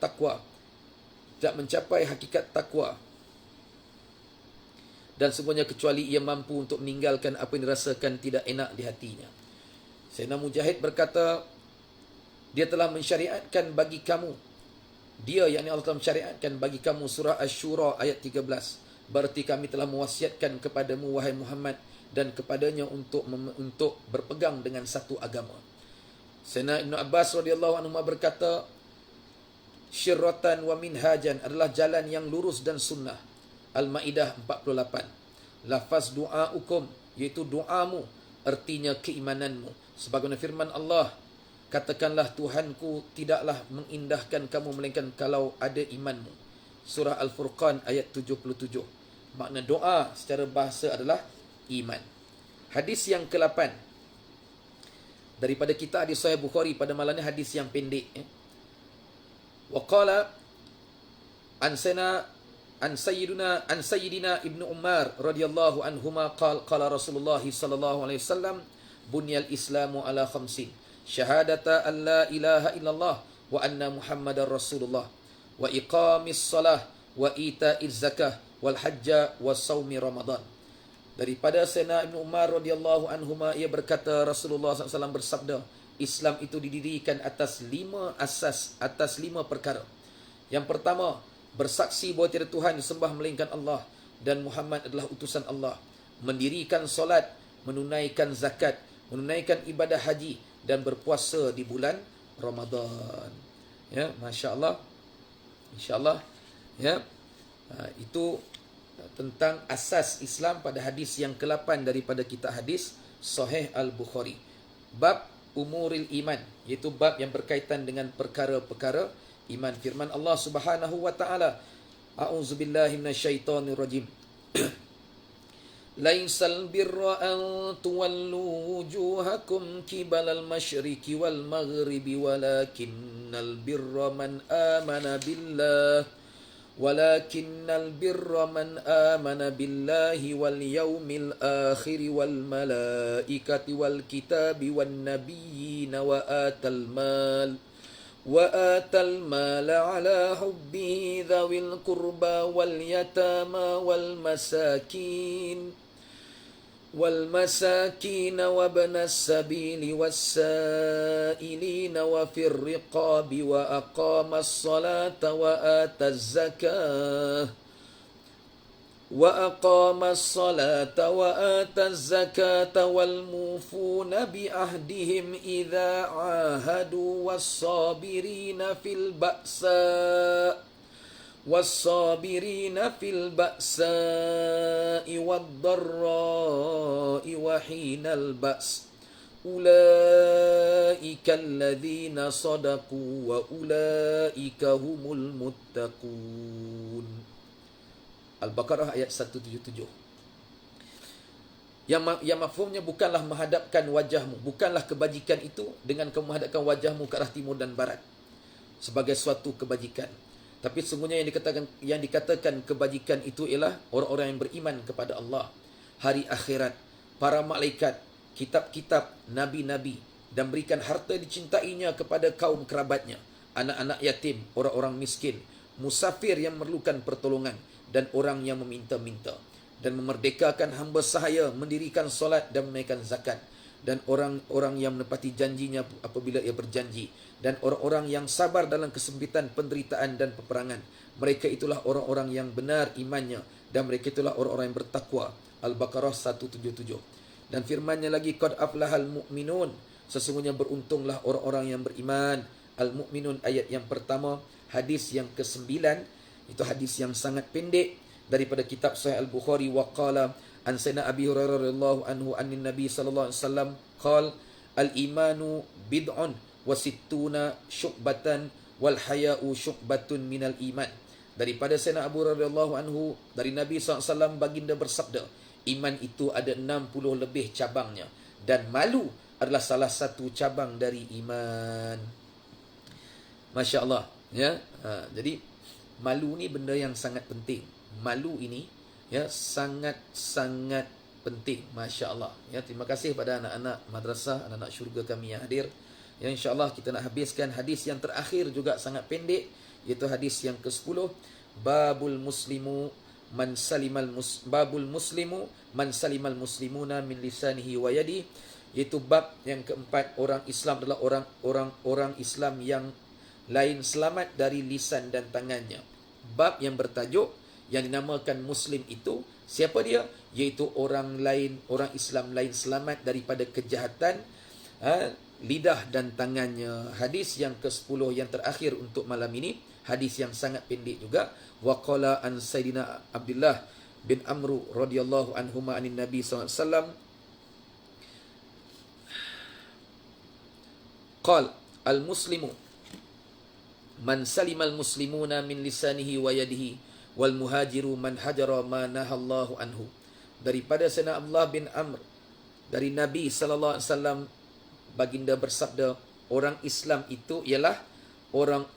takwa, dan semuanya kecuali ia mampu untuk meninggalkan apa yang dirasakan tidak enak di hatinya. Sayyidina Mujahid berkata, dia telah mensyariatkan bagi kamu, yakni Allah telah mensyariatkan bagi kamu surah Asy-Syura ayat 13. Berarti kami telah mewasiatkan kepadamu wahai Muhammad dan kepadanya untuk berpegang dengan satu agama. Sayyidina Ibnu Abbas radhiyallahu anhu berkata, syirratan wa minhajan adalah jalan yang lurus dan sunnah. Al-Maidah 48. Lafaz du'aukum, iaitu doamu, artinya keimananmu. Sebagaimana firman Allah, katakanlah Tuhanku tidaklah mengindahkan kamu melainkan kalau ada imanmu. Surah Al-Furqan ayat 77. Makna doa secara bahasa adalah iman. Hadis yang ke-8 daripada kita hadis Sahih Bukhari pada malam ni, hadis yang pendek. Wa qala an sana an sayyidina Ibnu Umar radhiyallahu anhuma qala Rasulullah sallallahu alaihi wasallam bunyal islamu ala khamsin syahadata an la ilaha illallah wa anna muhammadar rasulullah wa iqamis salah wa ita'iz zakah wal hajja wa saumi ramadan. Daripada Sayyidina Ibnu Umar radhiyallahu anhuma, ia berkata Rasulullah SAW bersabda, Islam itu didirikan atas 5 asas, atas 5 perkara. Yang pertama, bersaksi bahawa tiada Tuhan disembah melainkan Allah dan Muhammad adalah utusan Allah, mendirikan solat, menunaikan zakat, menunaikan ibadah haji dan berpuasa di bulan Ramadan. Ya, masya-Allah. Insya-Allah, ya. Itu tentang asas Islam pada hadis yang ke-8 daripada kitab hadis Sahih Al-Bukhari. Bab umuril iman, iaitu bab yang berkaitan dengan perkara-perkara iman. Firman Allah Subhanahu wa taala, A'udzubillahi minasyaitonirrajim. Laisal birra an tuwallu wujuhakum kibalal masyriqi wal maghribi walakinnal birra man amana billah wal yawmil akhir wal malaikati wal kitabi wan nabiyyin wa atal mal ala hubbihi dhawil qurba wal yatama wal masakin وابن السبيل والسائلين وفي الرقاب وأقام الصلاة وآتى الزكاة والموفون بعهدهم إذا عاهدوا والصابرين في البأساء والضراء وحين البأس أولئك الذين صدقوا وأولئك هم المتقون. Al-Baqarah ayat 177. Yang mafhumnya bukanlah menghadapkan wajahmu, bukanlah kebajikan itu dengan kamu menghadapkan wajahmu ke arah timur dan barat sebagai suatu kebajikan. Tapi sesungguhnya yang dikatakan kebajikan itu ialah orang-orang yang beriman kepada Allah, hari akhirat, para malaikat, kitab-kitab, nabi-nabi, dan berikan harta dicintainya kepada kaum kerabatnya, anak-anak yatim, orang-orang miskin, musafir yang memerlukan pertolongan, dan orang yang meminta-minta, dan memerdekakan hamba sahaya, mendirikan solat dan menunaikan zakat, dan orang-orang yang menepati janjinya apabila ia berjanji, dan orang-orang yang sabar dalam kesempitan penderitaan dan peperangan. Mereka itulah orang-orang yang benar imannya, dan mereka itulah orang-orang yang bertakwa. Al-Baqarah 177. Dan firmannya lagi, qad aflahal mu'minun, sesungguhnya beruntunglah orang-orang yang beriman. Al-Mu'minun ayat yang pertama, hadis yang ke-9, itu hadis yang sangat pendek daripada kitab Sahih Al-Bukhari. Wa qala an sayyidina Abi Hurairah radhiyallahu anhu anin Nabi sallallahu alaihi wasallam qala al-imanu bid'un wa sittuna syu'batan wal haya'u syu'batun minal iman. Daripada sayyidina Abu Hurairah radhiyallahu anhu dari Nabi sallallahu alaihi wasallam baginda bersabda, iman itu ada 60 lebih cabangnya, dan malu adalah salah satu cabang dari iman. Masya-Allah, ya. Jadi malu ni benda yang sangat penting. Malu ini, ya, sangat-sangat penting. Masya-Allah. Ya, terima kasih pada anak-anak madrasah, anak-anak syurga kami yang hadir. Ya, insya-Allah kita nak habiskan hadis yang terakhir juga sangat pendek, iaitu hadis yang ke-10, babul muslimu man salimal muslimuna min lisanihi wa yadi, iaitu bab yang keempat, orang Islam adalah orang Islam yang lain selamat dari lisan dan tangannya. Bab yang bertajuk yang dinamakan muslim itu siapa dia? Iaitu orang Islam lain selamat daripada kejahatan lidah dan tangannya. Hadis yang ke-10 yang terakhir untuk malam ini, hadis yang sangat pendek juga. Wa qala an sayyidina Abdullah bin Amr radhiyallahu anhuma anin Nabi sallallahu alaihi wasallam qala al-muslimu man salimal muslimuna min lisanihi wa yadihi wal muhajiru man hajara ma nahallahu anhu. Daripada sayyidina Abdullah bin Amr dari Nabi sallallahu alaihi wasallam, baginda bersabda, orang Islam itu ialah orang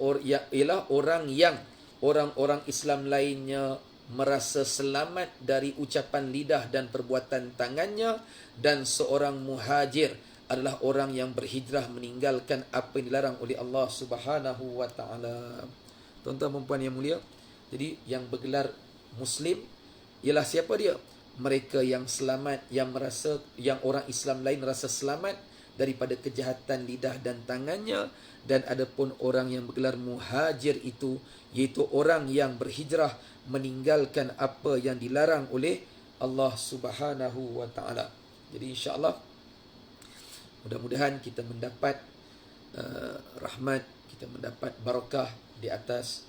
Islam lainnya merasa selamat dari ucapan lidah dan perbuatan tangannya, dan seorang muhajir adalah orang yang berhijrah meninggalkan apa yang dilarang oleh Allah Subhanahu wa taala. Tuan-tuan dan puan yang mulia, jadi yang bergelar muslim ialah siapa dia? Mereka yang selamat, yang orang Islam lain rasa selamat daripada kejahatan lidah dan tangannya. Dan adapun orang yang bergelar muhajir itu, iaitu orang yang berhijrah meninggalkan apa yang dilarang oleh Allah Subhanahu wa taala. Jadi insya-Allah mudah-mudahan kita mendapat rahmat, kita mendapat barakah di atas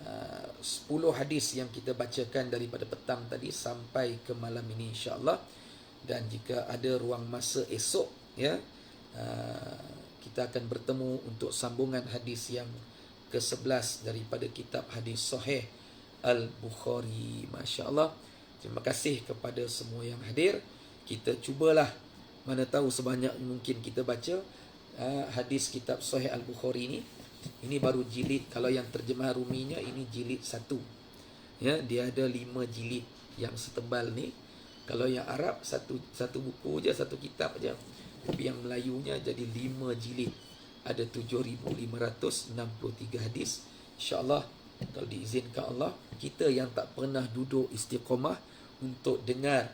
10 hadis yang kita bacakan daripada petang tadi sampai ke malam ini insya-Allah. Dan jika ada ruang masa esok, ya, kita akan bertemu untuk sambungan hadis yang ke-11 daripada kitab hadis Sahih Al-Bukhari. Masya-Allah. Terima kasih kepada semua yang hadir. Kita cubalah, mana tahu sebanyak mungkin kita baca hadis kitab Sahih Al-Bukhari ini. Ini baru jilid, kalau yang terjemah ruminya ini jilid 1. Ya, dia ada 5 jilid yang setebal ni. Kalau yang Arab satu buku je, satu kitab aja. Tapi yang Melayunya jadi 5 jilid. Ada 7,563 hadis. InsyaAllah, kalau diizinkan Allah, kita yang tak pernah duduk istiqamah untuk dengar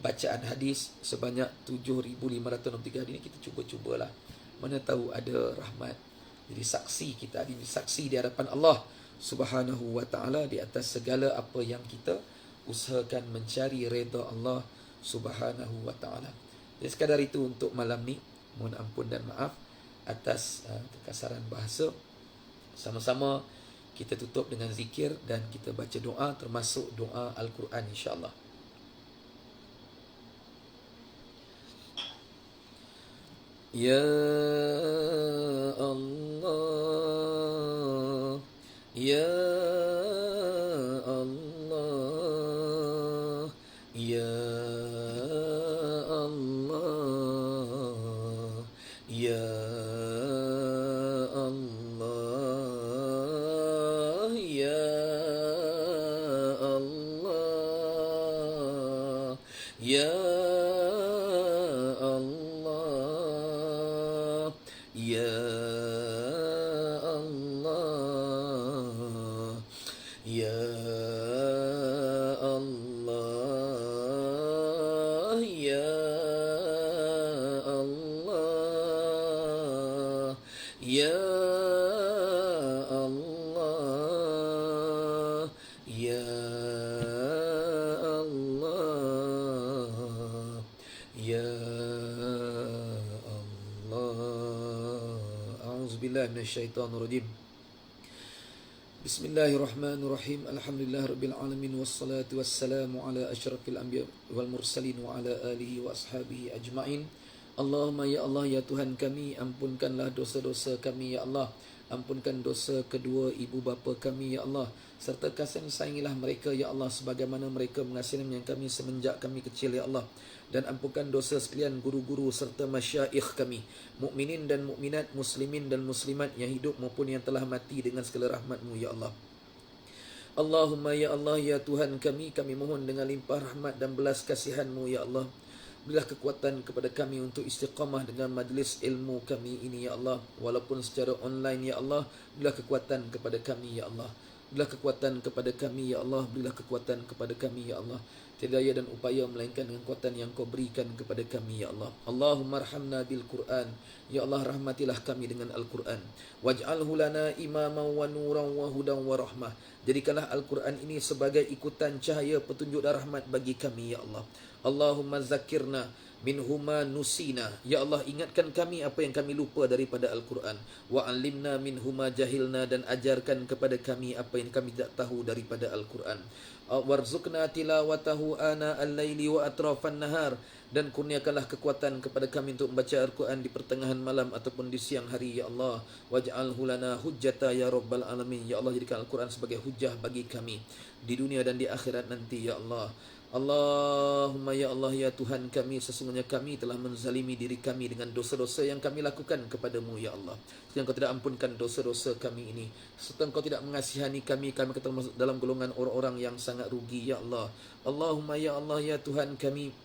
bacaan hadis sebanyak 7,563 hadis ni, kita cubalah. Mana tahu ada rahmat. Jadi saksi, kita ada saksi di hadapan Allah Subhanahu wa taala di atas segala apa yang kita usahakan mencari redha Allah Subhanahu wa taala. Jadi sekadar itu untuk malam ni. Mohon ampun dan maaf atas kekasaran bahasa. Sama-sama kita tutup dengan zikir dan kita baca doa, termasuk doa Al-Quran insya-Allah. Ya Allah, Ya Allah, Ya Allah, Ya Allah, Ya Allah, Ya Minasyaitanirrajim. Bismillahirrahmanirrahim. Alhamdulillahirabbil alamin wassalatu wassalamu ala asyrafil anbiya wal mursalin wa ala alihi wa ashabihi ajmain. Allahumma ya Allah, ya Tuhan kami, ampunkanlah dosa-dosa kami ya Allah. Ampunkan dosa kedua ibu bapa kami ya Allah, serta kasih sayangilah mereka ya Allah sebagaimana mereka mengasihi kami semenjak kami kecil ya Allah. Dan ampunkan dosa sekalian guru-guru serta masyaikh kami, mukminin dan mukminat, muslimin dan muslimat yang hidup maupun yang telah mati dengan segala rahmat-Mu ya Allah. Allahumma ya Allah, ya Tuhan kami mohon dengan limpah rahmat dan belas kasihan-Mu ya Allah. Berilah kekuatan kepada kami untuk istiqamah dengan majlis ilmu kami ini ya Allah, walaupun secara online ya Allah. Berilah kekuatan kepada kami ya Allah. Berilah kekuatan kepada kami ya Allah. Berilah kekuatan kepada kami ya Allah. Tiada daya dan upaya melainkan dengan kekuatan yang Kau berikan kepada kami ya Allah. Allahumma arhamna bil Quran. Ya Allah, rahmatilah kami dengan Al-Quran. Waj'alhu lana imaman wa nuran wa hudan wa rahmah. Jadikanlah Al-Quran ini sebagai ikutan cahaya, petunjuk dan rahmat bagi kami ya Allah. Allahumma zakirna minhuma nusina. Ya Allah, ingatkan kami apa yang kami lupa daripada Al-Quran. Wa alimna minhuma jahilna, dan ajarkan kepada kami apa yang kami tak tahu daripada Al-Quran. Warzuqna tilawatahu ana al-laili wa atrafan nahar, dan kurniakanlah kekuatan kepada kami untuk membaca Al-Quran di pertengahan malam ataupun di siang hari ya Allah. Waj'alhu lana hujjata ya rabbal alamin. Ya Allah, jadikan Al-Quran sebagai hujjah bagi kami di dunia dan di akhirat nanti ya Allah. Allahumma ya Allah ya Tuhan kami, sesungguhnya kami telah menzalimi diri kami dengan dosa-dosa yang kami lakukan kepadamu ya Allah. Yang Kau tidak ampunkan dosa-dosa kami ini, serta Kau tidak mengasihani kami, kami termasuk dalam golongan orang-orang yang sangat rugi ya Allah. Allahumma ya Allah ya Tuhan kami,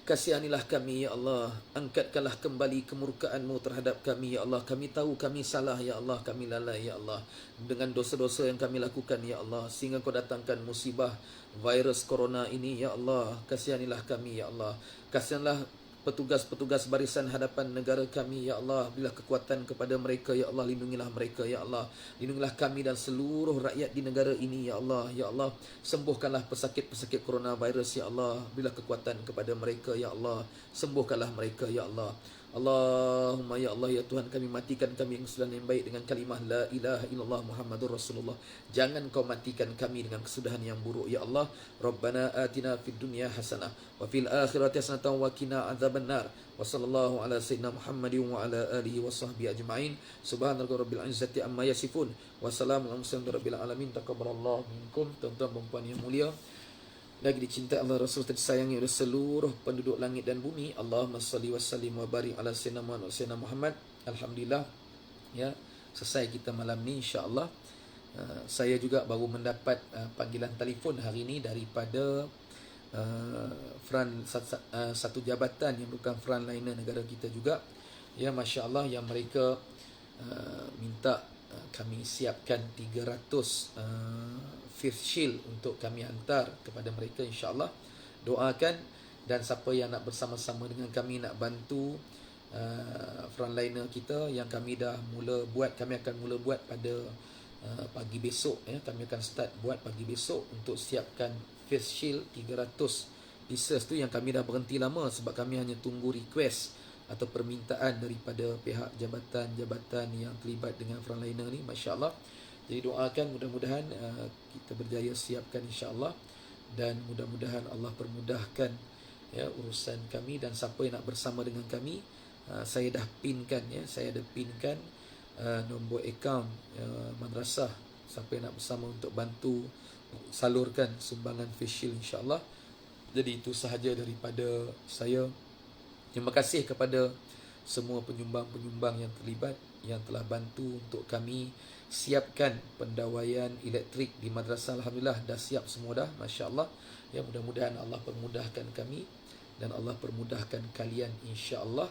kasihanilah kami ya Allah. Angkatkanlah kembali kemurkaan-Mu terhadap kami ya Allah. Kami tahu kami salah ya Allah. Kami lalai ya Allah dengan dosa-dosa yang kami lakukan ya Allah, sehingga Kau datangkan musibah virus corona ini ya Allah. Kasihanilah kami ya Allah. Kasihanlah petugas-petugas barisan hadapan negara kami ya Allah. Berilah kekuatan kepada mereka ya Allah. Lindungilah mereka ya Allah. Lindungilah kami dan seluruh rakyat di negara ini ya Allah. Ya Allah, sembuhkanlah pesakit-pesakit coronavirus ya Allah. Berilah kekuatan kepada mereka ya Allah. Sembuhkanlah mereka ya Allah. Allahumma ya Allah ya Tuhan kami, matikan kami yang kesudahan yang baik dengan kalimah la ilaha illallah Muhammadur Rasulullah. Jangan Kau matikan kami dengan kesudahan yang buruk ya Allah. Rabbana atina fid dunya hasanah wa fil akhirati hasanatan wa qina adzabannar. Wa sallallahu ala sayyidina Muhammadin wa ala alihi wa sahbihi ajma'in. Subhanaka rabbil izzati amma yasifun. Wa salamun ala mursalin rabbil alamin. Taqabbalallahu minkum. Tuan-tuan dan puan yang mulia, lagi dicintai Allah, Rasul tersayangi oleh seluruh penduduk langit dan bumi. Allahumma salli wa sallim wa barik ala sayyidina Muhammad. Alhamdulillah ya, selesai kita malam ni insya-Allah. Saya juga baru mendapat panggilan telefon hari ini daripada satu jabatan yang bukan frontliner negara kita juga ya, masya-Allah, yang mereka minta kami siapkan 300 face shield untuk kami hantar kepada mereka insya-Allah. Doakan, dan siapa yang nak bersama-sama dengan kami nak bantu frontliner kita yang kami dah mula buat, kami akan mula buat pada pagi besok ya. Kami akan start buat pagi besok untuk siapkan face shield 300 pieces tu, yang kami dah berhenti lama sebab kami hanya tunggu request atau permintaan daripada pihak jabatan-jabatan yang terlibat dengan frontliner ni, masya-Allah. Jadi doakan mudah-mudahan kita berjaya siapkan insya-Allah, dan mudah-mudahan Allah permudahkan ya urusan kami. Dan siapa yang nak bersama dengan kami, saya dah pinkan ya, saya ada pinkan nombor akaun madrasah. Siapa yang nak bersama untuk bantu salurkan sumbangan face shield insya-Allah. Jadi itu sahaja daripada saya. Terima kasih kepada semua penyumbang-penyumbang yang terlibat, yang telah bantu untuk kami siapkan pendawaian elektrik di madrasah. Alhamdulillah dah siap semua dah, masya-Allah. Ya, mudah-mudahan Allah permudahkan kami dan Allah permudahkan kalian insya-Allah.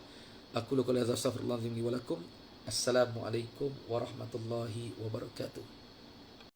Aku lu qala astaghfirullahalazim li wa lakum. Assalamualaikum warahmatullahi wabarakatuh.